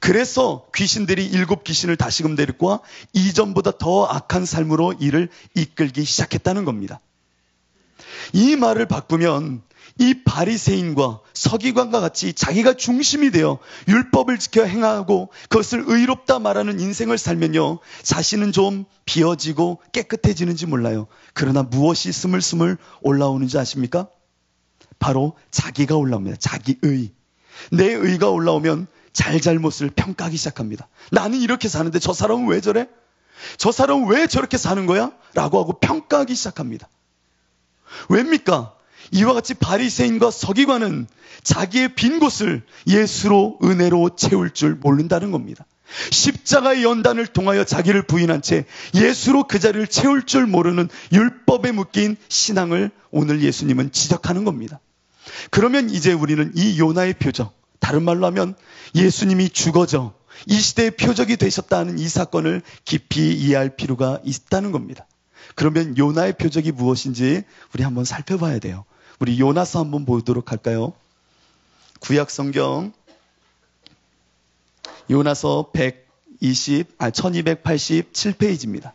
그래서 귀신들이 7 귀신을 다시금 데리고 와 이전보다 더 악한 삶으로 이를 이끌기 시작했다는 겁니다. 이 말을 바꾸면 이 바리새인과 서기관과 같이 자기가 중심이 되어 율법을 지켜 행하고 그것을 의롭다 말하는 인생을 살면요 자신은 좀 비어지고 깨끗해지는지 몰라요. 그러나 무엇이 스물스물 올라오는지 아십니까? 바로 자기가 올라옵니다. 자기의. 내 의가 올라오면 잘잘못을 평가하기 시작합니다. 나는 이렇게 사는데 저 사람은 왜 저래? 저 사람은 왜 저렇게 사는 거야? 라고 하고 평가하기 시작합니다. 왜입니까? 이와 같이 바리새인과 서기관은 자기의 빈 곳을 예수로 은혜로 채울 줄 모른다는 겁니다. 십자가의 연단을 통하여 자기를 부인한 채 예수로 그 자리를 채울 줄 모르는 율법에 묶인 신앙을 오늘 예수님은 지적하는 겁니다. 그러면 이제 우리는 이 요나의 표적, 다른 말로 하면 예수님이 죽어져 이 시대의 표적이 되셨다는 이 사건을 깊이 이해할 필요가 있다는 겁니다. 그러면 요나의 표적이 무엇인지 우리 한번 살펴봐야 돼요. 우리 요나서 한번 보도록 할까요? 구약 성경 요나서 1287페이지입니다.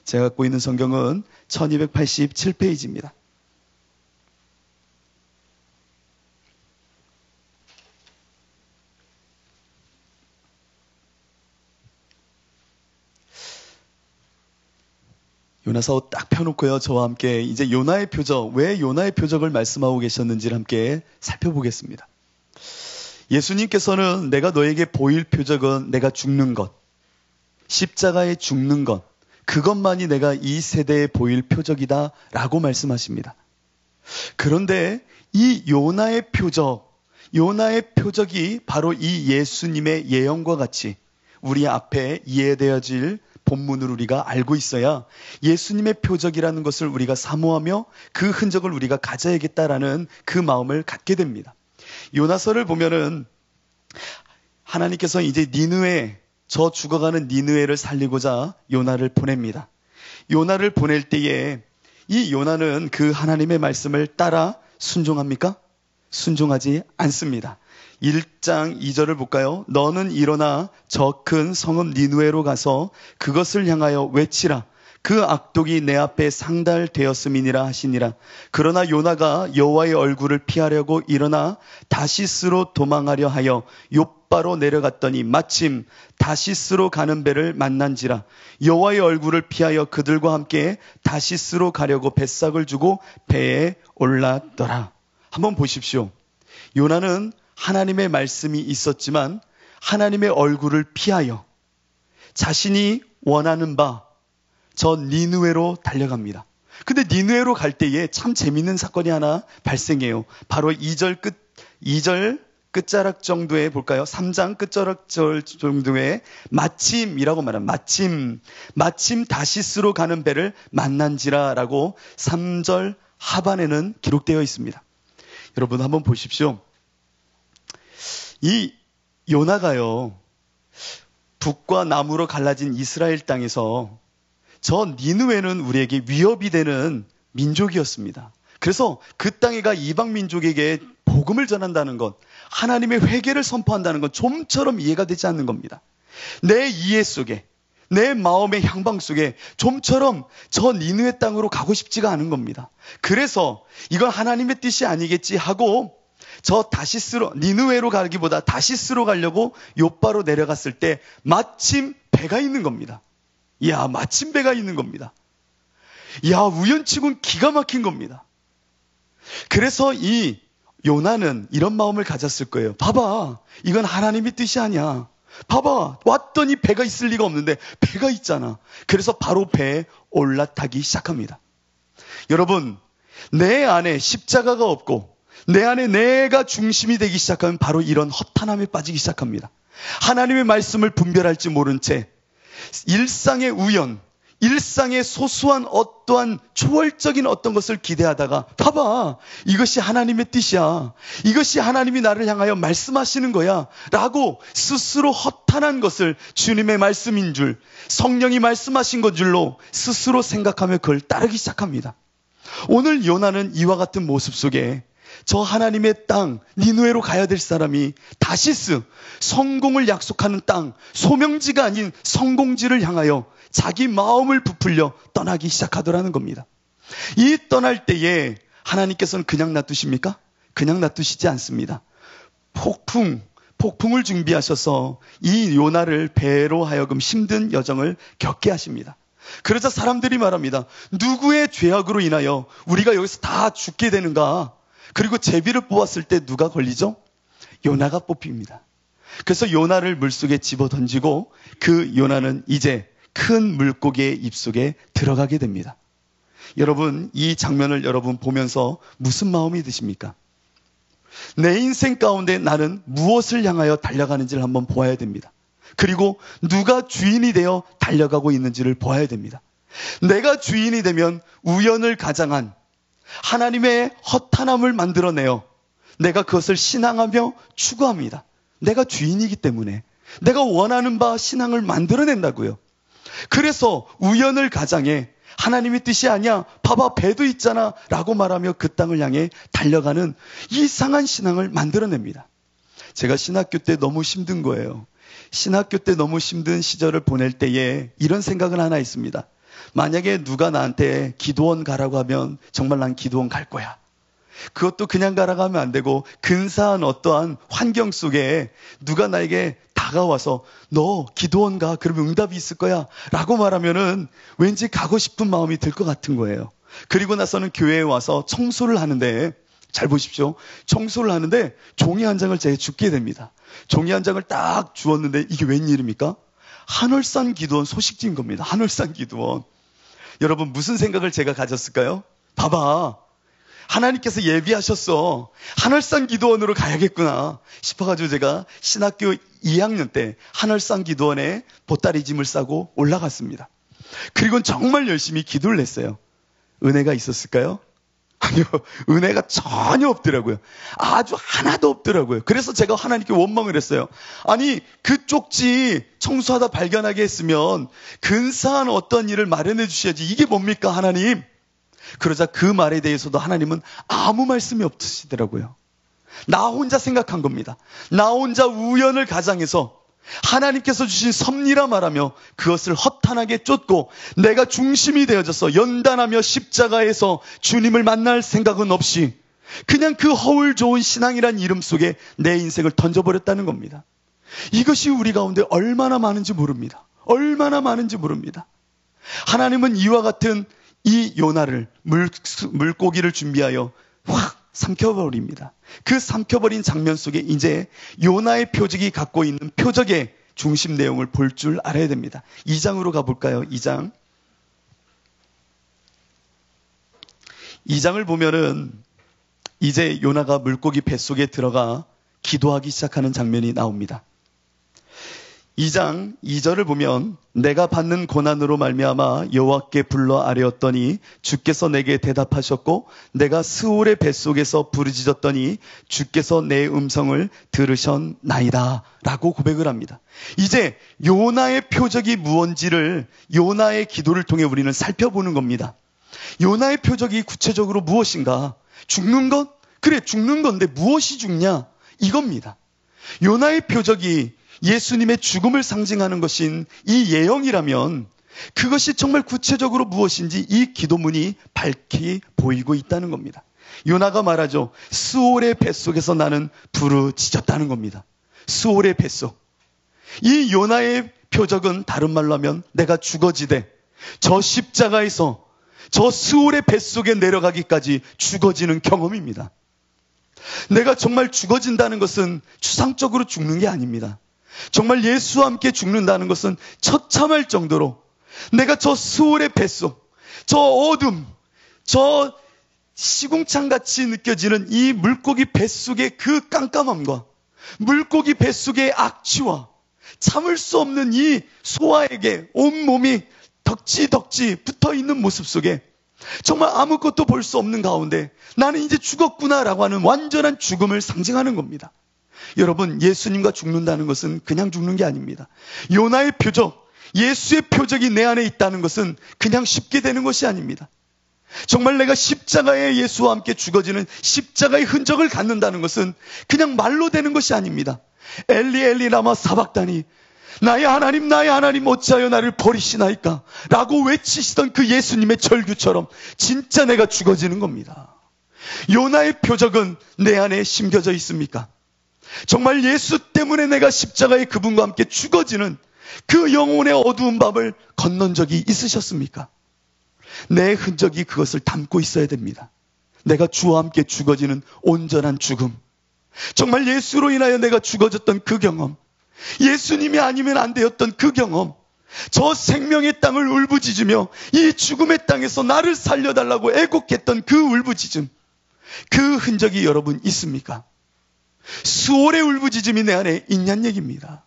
제가 갖고 있는 성경은 1287페이지입니다. 요나서 딱 펴놓고요. 저와 함께 이제 요나의 표적, 왜 요나의 표적을 말씀하고 계셨는지를 함께 살펴보겠습니다. 예수님께서는 내가 너에게 보일 표적은 내가 죽는 것, 십자가에 죽는 것, 그것만이 내가 이 세대에 보일 표적이다 라고 말씀하십니다. 그런데 이 요나의 표적이 바로 이 예수님의 예언과 같이 우리 앞에 이해되어질 본문을 우리가 알고 있어야 예수님의 표적이라는 것을 우리가 사모하며 그 흔적을 우리가 가져야겠다라는 그 마음을 갖게 됩니다. 요나서를 보면은 하나님께서 이제 니느웨, 저 죽어가는 니느웨를 살리고자 요나를 보냅니다. 요나를 보낼 때에 이 요나는 그 하나님의 말씀을 따라 순종합니까? 순종하지 않습니다. 1장 2절을 볼까요? 너는 일어나 저 큰 성읍 니느웨로 가서 그것을 향하여 외치라. 그 악독이 내 앞에 상달되었음이니라 하시니라. 그러나 요나가 여호와의 얼굴을 피하려고 일어나 다시스로 도망하려 하여 욥바로 내려갔더니 마침 다시스로 가는 배를 만난지라. 여호와의 얼굴을 피하여 그들과 함께 다시스로 가려고 뱃삭을 주고 배에 올랐더라. 한번 보십시오. 요나는 하나님의 말씀이 있었지만 하나님의 얼굴을 피하여 자신이 원하는 바 저 니느웨로 달려갑니다. 근데 니느웨로 갈 때에 참 재밌는 사건이 하나 발생해요. 바로 2절 끝자락 정도에 볼까요? 3장 끝자락 정도에 마침이라고 말합니다. 마침 다시스로 가는 배를 만난지라라고 3절 하반에는 기록되어 있습니다. 여러분 한번 보십시오. 이 요나가요, 북과 남으로 갈라진 이스라엘 땅에서 저 니느웨는 우리에게 위협이 되는 민족이었습니다. 그래서 그 땅에 가 이방 민족에게 복음을 전한다는 것, 하나님의 회개를 선포한다는 건 좀처럼 이해가 되지 않는 겁니다. 내 이해 속에, 내 마음의 향방 속에 좀처럼 저 니느웨 땅으로 가고 싶지가 않은 겁니다. 그래서 이건 하나님의 뜻이 아니겠지 하고 저 다시스로, 니느웨로 가기보다 다시스로 가려고 요바로 내려갔을 때 마침 배가 있는 겁니다. 이야, 마침 배가 있는 겁니다. 이야, 우연치곤 기가 막힌 겁니다. 그래서 이 요나는 이런 마음을 가졌을 거예요. 봐봐, 이건 하나님의 뜻이 아니야. 봐봐, 왔더니 배가 있을 리가 없는데 배가 있잖아. 그래서 바로 배에 올라타기 시작합니다. 여러분, 내 안에 십자가가 없고 내 안에 내가 중심이 되기 시작하면 바로 이런 허탄함에 빠지기 시작합니다. 하나님의 말씀을 분별할지 모른 채 일상의 우연, 일상의 소소한 어떠한 초월적인 어떤 것을 기대하다가 봐봐, 이것이 하나님의 뜻이야, 이것이 하나님이 나를 향하여 말씀하시는 거야 라고 스스로 허탄한 것을 주님의 말씀인 줄, 성령이 말씀하신 것 줄로 스스로 생각하며 그걸 따르기 시작합니다. 오늘 요나는 이와 같은 모습 속에 저 하나님의 땅 니느웨로 가야 될 사람이 다시스, 성공을 약속하는 땅, 소명지가 아닌 성공지를 향하여 자기 마음을 부풀려 떠나기 시작하더라는 겁니다. 이 떠날 때에 하나님께서는 그냥 놔두십니까? 그냥 놔두시지 않습니다. 폭풍을 준비하셔서 이 요나를 배로 하여금 힘든 여정을 겪게 하십니다. 그러자 사람들이 말합니다. 누구의 죄악으로 인하여 우리가 여기서 다 죽게 되는가? 그리고 제비를 뽑았을 때 누가 걸리죠? 요나가 뽑힙니다. 그래서 요나를 물속에 집어던지고 그 요나는 이제 큰 물고기의 입속에 들어가게 됩니다. 여러분, 이 장면을 여러분 보면서 무슨 마음이 드십니까? 내 인생 가운데 나는 무엇을 향하여 달려가는지를 한번 보아야 됩니다. 그리고 누가 주인이 되어 달려가고 있는지를 보아야 됩니다. 내가 주인이 되면 우연을 가장한 하나님의 허탄함을 만들어내어 내가 그것을 신앙하며 추구합니다. 내가 주인이기 때문에 내가 원하는 바 신앙을 만들어낸다고요. 그래서 우연을 가장해 하나님의 뜻이 아니야, 봐봐 배도 있잖아 라고 말하며 그 땅을 향해 달려가는 이상한 신앙을 만들어냅니다. 제가 신학교 때 너무 힘든 거예요. 신학교 때 너무 힘든 시절을 보낼 때에 이런 생각은 하나 있습니다. 만약에 누가 나한테 기도원 가라고 하면 정말 난 기도원 갈 거야. 그것도 그냥 가라고 하면 안 되고 근사한 어떠한 환경 속에 누가 나에게 다가와서 너 기도원 가, 그러면 응답이 있을 거야 라고 말하면은 왠지 가고 싶은 마음이 들 것 같은 거예요. 그리고 나서는 교회에 와서 청소를 하는데, 잘 보십시오, 청소를 하는데 종이 한 장을 제가 줍게 됩니다. 종이 한 장을 딱 주었는데 이게 웬일입니까? 한월산 기도원 소식지인 겁니다. 한월산 기도원. 여러분, 무슨 생각을 제가 가졌을까요? 봐봐, 하나님께서 예비하셨어. 한월산 기도원으로 가야겠구나 싶어가지고 제가 신학교 2학년 때 한월산 기도원에 보따리 짐을 싸고 올라갔습니다. 그리고 정말 열심히 기도를 했어요. 은혜가 있었을까요? 아니요, 은혜가 전혀 없더라고요. 아주 하나도 없더라고요. 그래서 제가 하나님께 원망을 했어요. 아니, 그 쪽지 청소하다 발견하게 했으면 근사한 어떤 일을 마련해 주셔야지, 이게 뭡니까 하나님? 그러자 그 말에 대해서도 하나님은 아무 말씀이 없으시더라고요. 나 혼자 생각한 겁니다. 나 혼자 우연을 가장해서 하나님께서 주신 섭리라 말하며 그것을 허탄하게 쫓고 내가 중심이 되어져서 연단하며 십자가에서 주님을 만날 생각은 없이 그냥 그 허울 좋은 신앙이란 이름 속에 내 인생을 던져버렸다는 겁니다. 이것이 우리 가운데 얼마나 많은지 모릅니다. 얼마나 많은지 모릅니다. 하나님은 이와 같은 이 요나를 물고기를 준비하여 확 삼켜버립니다. 그 삼켜버린 장면 속에 이제 요나의 표적이 갖고 있는 표적의 중심 내용을 볼 줄 알아야 됩니다. 2장으로 가볼까요? 2장을 보면은 이제 요나가 물고기 뱃속에 들어가 기도하기 시작하는 장면이 나옵니다. 2장 2절을 보면 내가 받는 고난으로 말미암아 여호와께 불러 아뢰었더니 주께서 내게 대답하셨고 내가 스올의 뱃속에서 부르짖었더니 주께서 내 음성을 들으셨나이다 라고 고백을 합니다. 이제 요나의 표적이 무언지를 요나의 기도를 통해 우리는 살펴보는 겁니다. 요나의 표적이 구체적으로 무엇인가? 죽는 것? 그래, 죽는 건데 무엇이 죽냐? 이겁니다. 요나의 표적이 예수님의 죽음을 상징하는 것인 이 예언이라면 그것이 정말 구체적으로 무엇인지 이 기도문이 밝히 보이고 있다는 겁니다. 요나가 말하죠. 스올의 뱃속에서 나는 부르짖었다는 겁니다. 스올의 뱃속. 이 요나의 표적은 다른 말로 하면 내가 죽어지되 저 십자가에서 저 스올의 뱃속에 내려가기까지 죽어지는 경험입니다. 내가 정말 죽어진다는 것은 추상적으로 죽는 게 아닙니다. 정말 예수와 함께 죽는다는 것은 처참할 정도로 내가 저 스올의 뱃속, 저 어둠, 저 시궁창같이 느껴지는 이 물고기 뱃속의 그 깜깜함과 물고기 뱃속의 악취와 참을 수 없는 이 소아에게 온몸이 덕지덕지 붙어있는 모습 속에 정말 아무것도 볼 수 없는 가운데 나는 이제 죽었구나라고 하는 완전한 죽음을 상징하는 겁니다. 여러분, 예수님과 죽는다는 것은 그냥 죽는 게 아닙니다. 요나의 표적, 예수의 표적이 내 안에 있다는 것은 그냥 쉽게 되는 것이 아닙니다. 정말 내가 십자가에 예수와 함께 죽어지는 십자가의 흔적을 갖는다는 것은 그냥 말로 되는 것이 아닙니다. 엘리 엘리 라마 사박다니, 나의 하나님 어찌하여 나를 버리시나이까 라고 외치시던 그 예수님의 절규처럼 진짜 내가 죽어지는 겁니다. 요나의 표적은 내 안에 심겨져 있습니까? 정말 예수 때문에 내가 십자가의 그분과 함께 죽어지는 그 영혼의 어두운 밤을 건넌 적이 있으셨습니까? 내 흔적이 그것을 담고 있어야 됩니다. 내가 주와 함께 죽어지는 온전한 죽음, 정말 예수로 인하여 내가 죽어졌던 그 경험, 예수님이 아니면 안 되었던 그 경험, 저 생명의 땅을 울부짖으며 이 죽음의 땅에서 나를 살려달라고 애곡했던 그 울부짖음, 그 흔적이 여러분 있습니까? 수월의 울부짖음이 내 안에 있냐는 얘기입니다.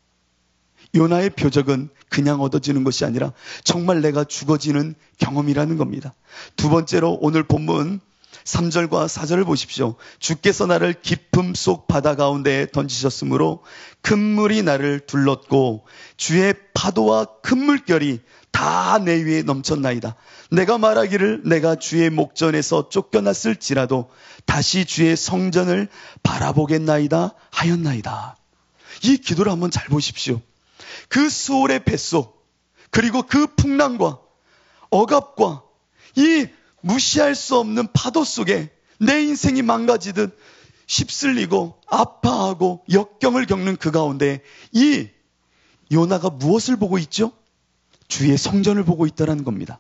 요나의 표적은 그냥 얻어지는 것이 아니라 정말 내가 죽어지는 경험이라는 겁니다. 두 번째로 오늘 본문 3절과 4절을 보십시오. 주께서 나를 깊음 속 바다 가운데에 던지셨으므로 큰 물이 나를 둘렀고 주의 파도와 큰 물결이 다 내 위에 넘쳤나이다. 내가 말하기를 내가 주의 목전에서 쫓겨났을지라도 다시 주의 성전을 바라보겠나이다 하였나이다. 이 기도를 한번 잘 보십시오. 그 수올의 뱃속, 그리고 그 풍랑과 억압과 이 무시할 수 없는 파도 속에 내 인생이 망가지듯 휩쓸리고 아파하고 역경을 겪는 그 가운데 이 요나가 무엇을 보고 있죠? 주의 성전을 보고 있다는 겁니다.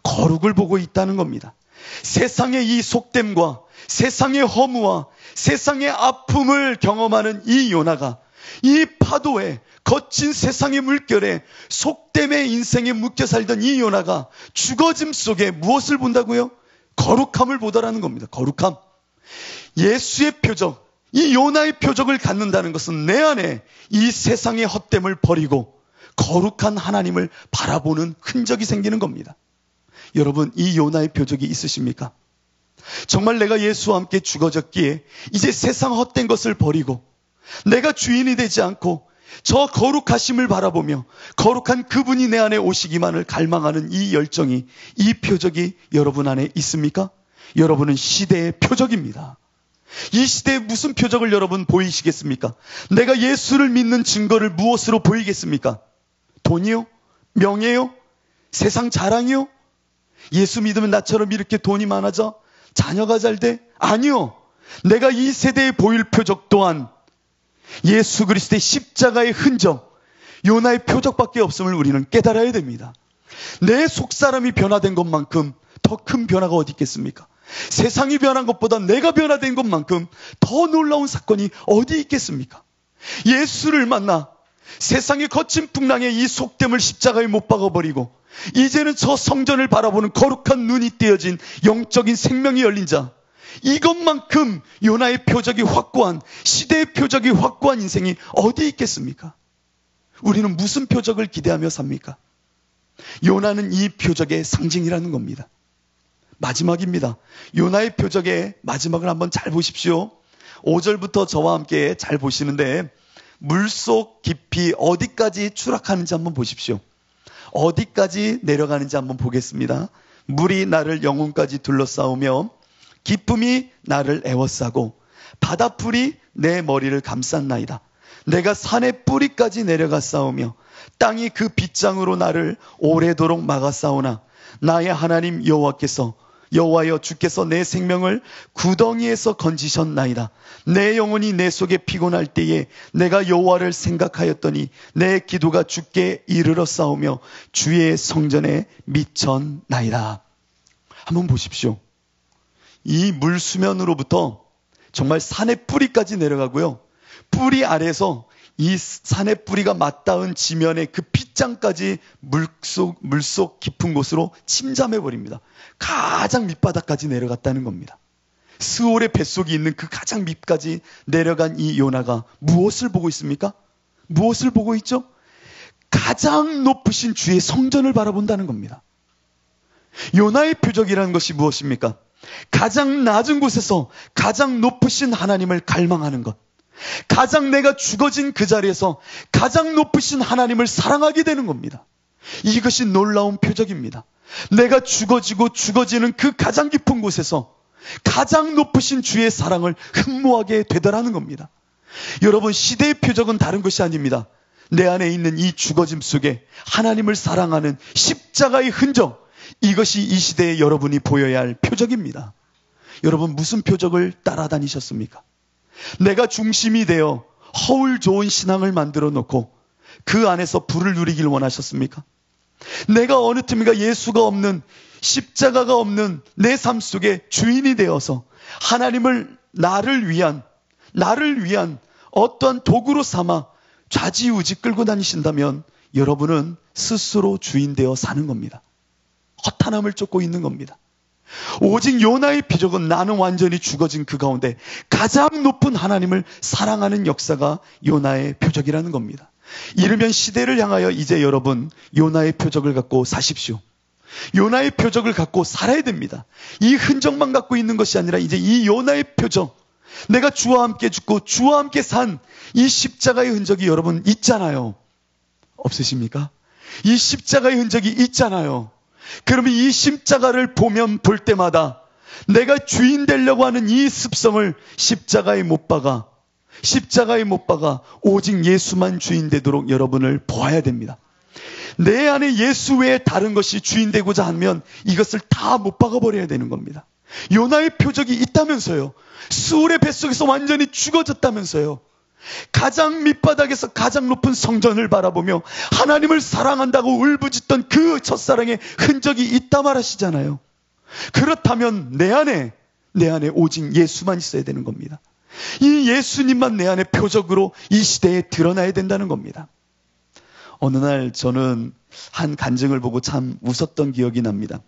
거룩을 보고 있다는 겁니다. 세상의 이 속됨과 세상의 허무와 세상의 아픔을 경험하는 이 요나가 이 파도에 거친 세상의 물결에 속됨의 인생에 묶여 살던 이 요나가 죽어짐 속에 무엇을 본다고요? 거룩함을 보더라는 겁니다. 거룩함. 예수의 표적, 이 요나의 표적을 갖는다는 것은 내 안에 이 세상의 헛됨을 버리고 거룩한 하나님을 바라보는 흔적이 생기는 겁니다. 여러분, 이 요나의 표적이 있으십니까? 정말 내가 예수와 함께 죽어졌기에 이제 세상 헛된 것을 버리고 내가 주인이 되지 않고 저 거룩하심을 바라보며 거룩한 그분이 내 안에 오시기만을 갈망하는 이 열정이, 이 표적이 여러분 안에 있습니까? 여러분은 시대의 표적입니다. 이 시대에 무슨 표적을 여러분 보이시겠습니까? 내가 예수를 믿는 증거를 무엇으로 보이겠습니까? 돈이요? 명예요? 세상 자랑이요? 예수 믿으면 나처럼 이렇게 돈이 많아져? 자녀가 잘 돼? 아니요. 내가 이 세대에 보일 표적 또한 예수 그리스도의 십자가의 흔적, 요나의 표적밖에 없음을 우리는 깨달아야 됩니다. 내 속사람이 변화된 것만큼 더 큰 변화가 어디 있겠습니까? 세상이 변한 것보다 내가 변화된 것만큼 더 놀라운 사건이 어디 있겠습니까? 예수를 만나 세상의 거친 풍랑에 이 속됨을 십자가에 못 박아버리고 이제는 저 성전을 바라보는 거룩한 눈이 떼어진 영적인 생명이 열린 자, 이것만큼 요나의 표적이 확고한, 시대의 표적이 확고한 인생이 어디 있겠습니까? 우리는 무슨 표적을 기대하며 삽니까? 요나는 이 표적의 상징이라는 겁니다. 마지막입니다. 요나의 표적의 마지막을 한번 잘 보십시오. 5절부터 저와 함께 잘 보시는데 물속 깊이 어디까지 추락하는지 한번 보십시오. 어디까지 내려가는지 한번 보겠습니다. 물이 나를 영혼까지 둘러싸우며 기쁨이 나를 애워싸고 바다풀이 내 머리를 감쌌나이다. 내가 산의 뿌리까지 내려가 싸우며 땅이 그 빗장으로 나를 오래도록 막아 싸우나 나의 하나님 여호와여 주께서 내 생명을 구덩이에서 건지셨나이다. 내 영혼이 내 속에 피곤할 때에 내가 여호와를 생각하였더니 내 기도가 주께 이르러 싸우며 주의 성전에 미쳤나이다. 한번 보십시오. 이 물수면으로부터 정말 산의 뿌리까지 내려가고요. 뿌리 아래에서 이 산의 뿌리가 맞닿은 지면의 그 빗장까지 물속 깊은 곳으로 침잠해버립니다. 가장 밑바닥까지 내려갔다는 겁니다. 스올의 뱃속이 있는 그 가장 밑까지 내려간 이 요나가 무엇을 보고 있습니까? 무엇을 보고 있죠? 가장 높으신 주의 성전을 바라본다는 겁니다. 요나의 표적이라는 것이 무엇입니까? 가장 낮은 곳에서 가장 높으신 하나님을 갈망하는 것. 가장 내가 죽어진 그 자리에서 가장 높으신 하나님을 사랑하게 되는 겁니다. 이것이 놀라운 표적입니다. 내가 죽어지는 그 가장 깊은 곳에서 가장 높으신 주의 사랑을 흠모하게 되더라는 겁니다. 여러분, 시대의 표적은 다른 것이 아닙니다. 내 안에 있는 이 죽어짐 속에 하나님을 사랑하는 십자가의 흔적, 이것이 이 시대에 여러분이 보여야 할 표적입니다. 여러분, 무슨 표적을 따라다니셨습니까? 내가 중심이 되어 허울 좋은 신앙을 만들어 놓고 그 안에서 불을 누리길 원하셨습니까? 내가 어느 틈인가 예수가 없는, 십자가가 없는 내 삶 속에 주인이 되어서 하나님을 나를 위한 어떠한 도구로 삼아 좌지우지 끌고 다니신다면 여러분은 스스로 주인 되어 사는 겁니다. 허탄함을 쫓고 있는 겁니다. 오직 요나의 표적은 나는 완전히 죽어진 그 가운데 가장 높은 하나님을 사랑하는 역사가 요나의 표적이라는 겁니다. 이르면 시대를 향하여 이제 여러분 요나의 표적을 갖고 사십시오. 요나의 표적을 갖고 살아야 됩니다. 이 흔적만 갖고 있는 것이 아니라 이제 이 요나의 표적, 내가 주와 함께 죽고 주와 함께 산 이 십자가의 흔적이 여러분 있잖아요. 없으십니까? 이 십자가의 흔적이 있잖아요. 그러면 이 십자가를 보면 볼 때마다 내가 주인 되려고 하는 이 습성을 십자가에 못 박아 오직 예수만 주인 되도록 여러분을 보아야 됩니다. 내 안에 예수 외에 다른 것이 주인 되고자 하면 이것을 다 못 박아버려야 되는 겁니다. 요나의 표적이 있다면서요. 스올의 뱃속에서 완전히 죽어졌다면서요. 가장 밑바닥에서 가장 높은 성전을 바라보며 하나님을 사랑한다고 울부짖던 그 첫사랑의 흔적이 있다 말하시잖아요. 그렇다면 내 안에 오직 예수만 있어야 되는 겁니다. 이 예수님만 내 안에 표적으로 이 시대에 드러나야 된다는 겁니다. 어느 날 저는 한 간증을 보고 참 웃었던 기억이 납니다.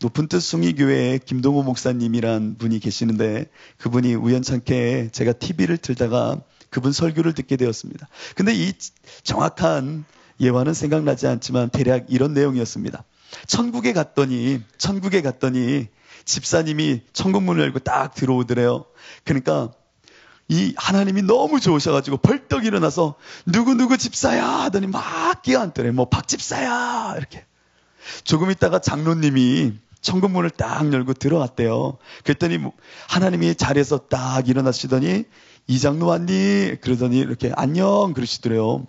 높은 뜻 숭의교회에 김동호 목사님이란 분이 계시는데 그분이 우연찮게 제가 TV를 틀다가 그분 설교를 듣게 되었습니다. 근데 이 정확한 예화는 생각나지 않지만 대략 이런 내용이었습니다. 천국에 갔더니 집사님이 천국문을 열고 딱 들어오더래요. 그러니까 이 하나님이 너무 좋으셔가지고 벌떡 일어나서 누구 집사야 하더니 막 끼어앉더래. 뭐 박 집사야 이렇게. 조금 있다가 장로님이 천국문을 딱 열고 들어왔대요. 그랬더니 하나님이 자리에서 딱 일어나시더니 이 장로 왔니? 그러더니 이렇게 안녕 그러시더래요.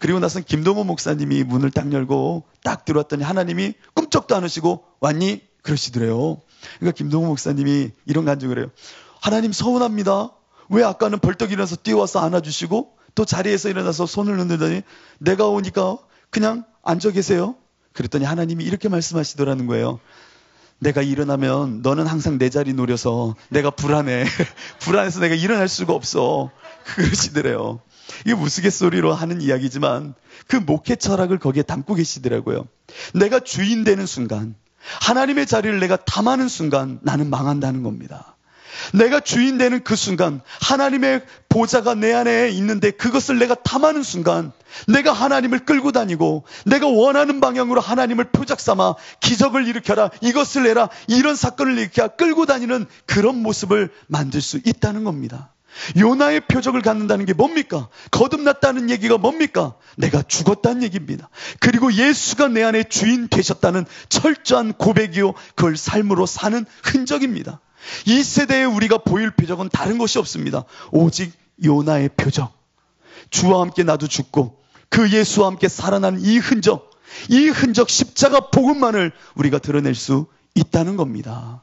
그리고 나서 김동호 목사님이 문을 딱 열고 딱 들어왔더니 하나님이 꿈쩍도 안 하시고 왔니? 그러시더래요. 그러니까 김동호 목사님이 이런 간증을 해요. 하나님 서운합니다. 왜 아까는 벌떡 일어나서 뛰어와서 안아주시고 또 자리에서 일어나서 손을 흔들더니 내가 오니까 그냥 앉아 계세요. 그랬더니 하나님이 이렇게 말씀하시더라는 거예요. 내가 일어나면 너는 항상 내 자리 노려서 내가 불안해. 불안해서 내가 일어날 수가 없어. 그러시더래요. 이게 우스갯소리로 하는 이야기지만 그 목회 철학을 거기에 담고 계시더라고요. 내가 주인 되는 순간, 하나님의 자리를 내가 탐하는 순간 나는 망한다는 겁니다. 내가 주인 되는 그 순간, 하나님의 보좌가 내 안에 있는데 그것을 내가 탐하는 순간 내가 하나님을 끌고 다니고 내가 원하는 방향으로 하나님을 표적 삼아 기적을 일으켜라, 이것을 해라, 이런 사건을 일으켜 끌고 다니는 그런 모습을 만들 수 있다는 겁니다. 요나의 표적을 갖는다는 게 뭡니까? 거듭났다는 얘기가 뭡니까? 내가 죽었다는 얘기입니다. 그리고 예수가 내 안에 주인 되셨다는 철저한 고백이요, 그걸 삶으로 사는 흔적입니다. 이 세대에 우리가 보일 표적은 다른 것이 없습니다. 오직 요나의 표적. 주와 함께 나도 죽고 그 예수와 함께 살아난 이 흔적 십자가 복음만을 우리가 드러낼 수 있다는 겁니다.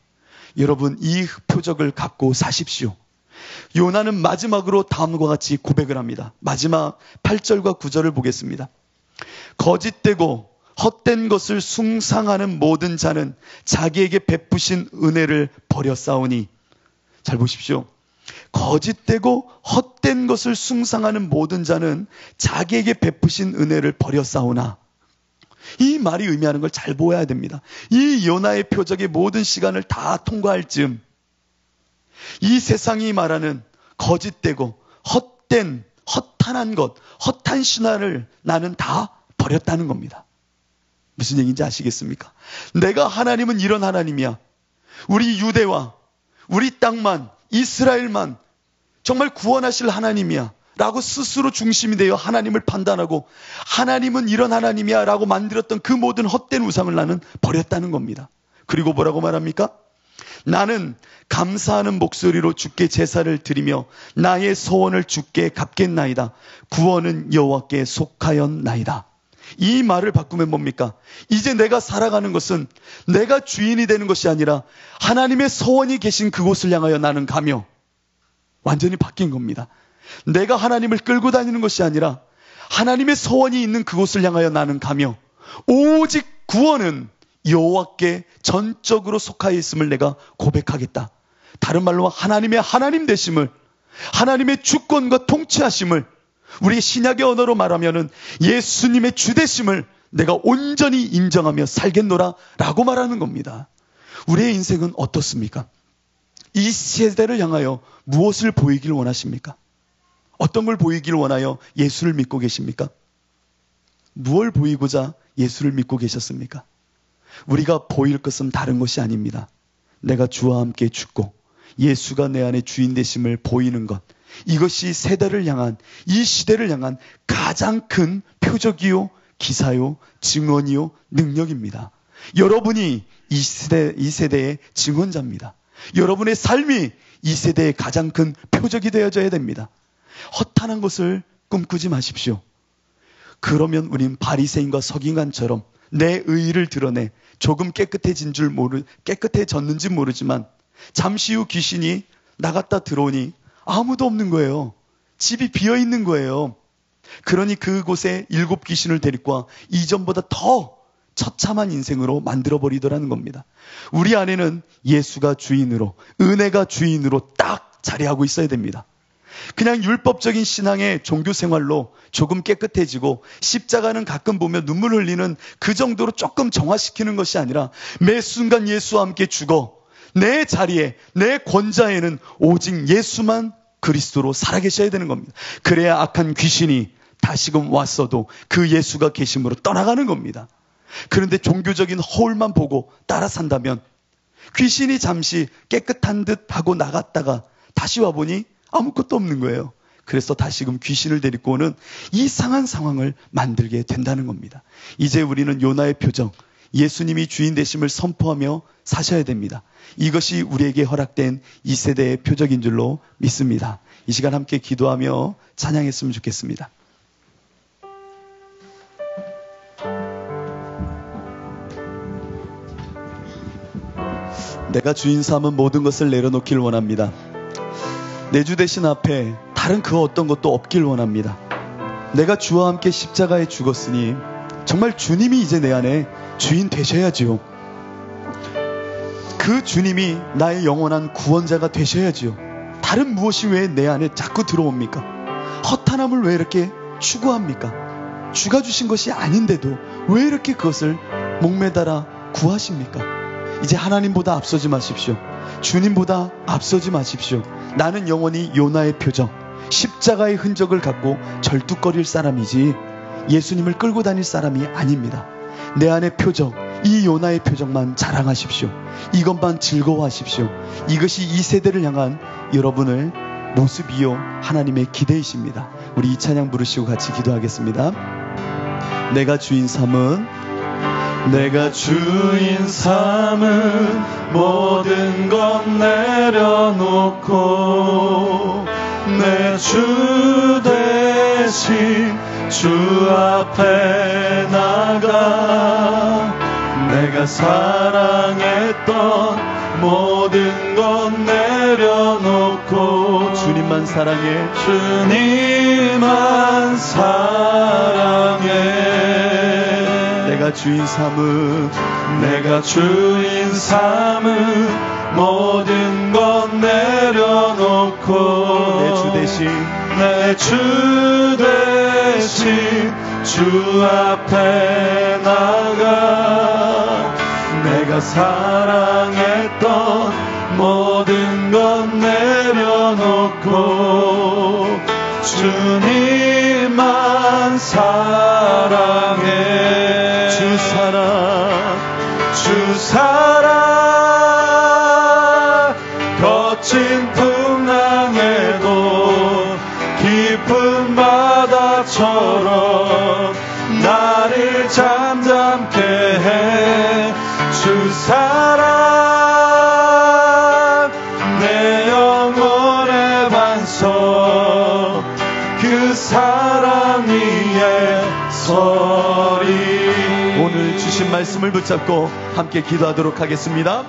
여러분, 이 표적을 갖고 사십시오. 요나는 마지막으로 다음과 같이 고백을 합니다. 마지막 8절과 9절을 보겠습니다. 거짓되고 헛된 것을 숭상하는 모든 자는 자기에게 베푸신 은혜를 버렸사오니. 잘 보십시오. 거짓되고 헛된 것을 숭상하는 모든 자는 자기에게 베푸신 은혜를 버렸사오나. 이 말이 의미하는 걸 잘 보아야 됩니다. 이 요나의 표적의 모든 시간을 다 통과할 즈음 이 세상이 말하는 거짓되고 헛된, 허탄한 것, 헛한 신화를 나는 다 버렸다는 겁니다. 무슨 얘기인지 아시겠습니까? 내가 하나님은 이런 하나님이야. 우리 유대와 우리 땅만, 이스라엘만 정말 구원하실 하나님이야 라고 스스로 중심이 되어 하나님을 판단하고 하나님은 이런 하나님이야 라고 만들었던 그 모든 헛된 우상을 나는 버렸다는 겁니다. 그리고 뭐라고 말합니까? 나는 감사하는 목소리로 주께 제사를 드리며 나의 소원을 주께 갚겠나이다. 구원은 여호와께 속하였나이다. 이 말을 바꾸면 뭡니까? 이제 내가 살아가는 것은 내가 주인이 되는 것이 아니라 하나님의 소원이 계신 그곳을 향하여 나는 가며, 완전히 바뀐 겁니다. 내가 하나님을 끌고 다니는 것이 아니라 하나님의 소원이 있는 그곳을 향하여 나는 가며, 오직 구원은 여호와께 전적으로 속하여 있음을 내가 고백하겠다. 다른 말로 하나님의 하나님 되심을, 하나님의 주권과 통치하심을, 우리 신약의 언어로 말하면은 예수님의 주되심을 내가 온전히 인정하며 살겠노라 라고 말하는 겁니다. 우리의 인생은 어떻습니까? 이 세대를 향하여 무엇을 보이길 원하십니까? 어떤 걸 보이길 원하여 예수를 믿고 계십니까? 무엇을 보이고자 예수를 믿고 계셨습니까? 우리가 보일 것은 다른 것이 아닙니다. 내가 주와 함께 죽고 예수가 내 안에 주인 되심을 보이는 것, 이것이 세대를 향한, 이 시대를 향한 가장 큰 표적이요, 기사요, 증언이요, 능력입니다. 여러분이 이 세대의 증언자입니다. 여러분의 삶이 이 세대의 가장 큰 표적이 되어져야 됩니다. 허탄한 것을 꿈꾸지 마십시오. 그러면 우린 바리새인과 서기관처럼 내 의의를 드러내 조금 깨끗해졌는지 모르지만 잠시 후 귀신이 나갔다 들어오니 아무도 없는 거예요. 집이 비어 있는 거예요. 그러니 그곳에 7 귀신을 데리고 와 이전보다 더 처참한 인생으로 만들어버리더라는 겁니다. 우리 안에는 예수가 주인으로, 은혜가 주인으로 딱 자리하고 있어야 됩니다. 그냥 율법적인 신앙의 종교 생활로 조금 깨끗해지고 십자가는 가끔 보면 눈물 흘리는 그 정도로 조금 정화시키는 것이 아니라 매 순간 예수와 함께 죽어 내 자리에, 내 권자에는 오직 예수만 그리스도로 살아계셔야 되는 겁니다. 그래야 악한 귀신이 다시금 왔어도 그 예수가 계심으로 떠나가는 겁니다. 그런데 종교적인 허울만 보고 따라 산다면 귀신이 잠시 깨끗한 듯 하고 나갔다가 다시 와보니 아무것도 없는 거예요. 그래서 다시금 귀신을 데리고 오는 이상한 상황을 만들게 된다는 겁니다. 이제 우리는 요나의 표정, 예수님이 주인 되심을 선포하며 사셔야 됩니다. 이것이 우리에게 허락된 이 세대의 표적인 줄로 믿습니다. 이 시간 함께 기도하며 찬양했으면 좋겠습니다. 내가 주인 삼은 모든 것을 내려놓길 원합니다. 내 주 대신 앞에 다른 그 어떤 것도 없길 원합니다. 내가 주와 함께 십자가에 죽었으니 정말 주님이 이제 내 안에 주인 되셔야지요. 그 주님이 나의 영원한 구원자가 되셔야지요. 다른 무엇이 왜 내 안에 자꾸 들어옵니까? 허탄함을 왜 이렇게 추구합니까? 주가 주신 것이 아닌데도 왜 이렇게 그것을 목매달아 구하십니까? 이제 하나님보다 앞서지 마십시오. 주님보다 앞서지 마십시오. 나는 영원히 요나의 표정, 십자가의 흔적을 갖고 절뚝거릴 사람이지 예수님을 끌고 다닐 사람이 아닙니다. 내 안의 표정, 이 요나의 표정만 자랑하십시오. 이것만 즐거워하십시오. 이것이 이 세대를 향한 여러분을 모습이요 하나님의 기대이십니다. 우리 이 찬양 부르시고 같이 기도하겠습니다. 내가 주인 삼은 모든 것 내려놓고 내 주 대신 주 앞에 나가 내가 사랑했던 모든 것 내려놓고 주님만 사랑해 내가 주인 삼은 모든 것 내려놓고 내 주 대신 주 앞에 나가 내가 사랑했던 모든 것 내려놓고 주님만 사랑해 주 사랑 거친 풍랑에도 깊은 바다처럼 나를 잠잠케 해 주 사랑 내 영혼의 반석 그 사랑 위에 서리 오늘 주신 말씀을 붙잡고 함께 기도하도록 하겠습니다.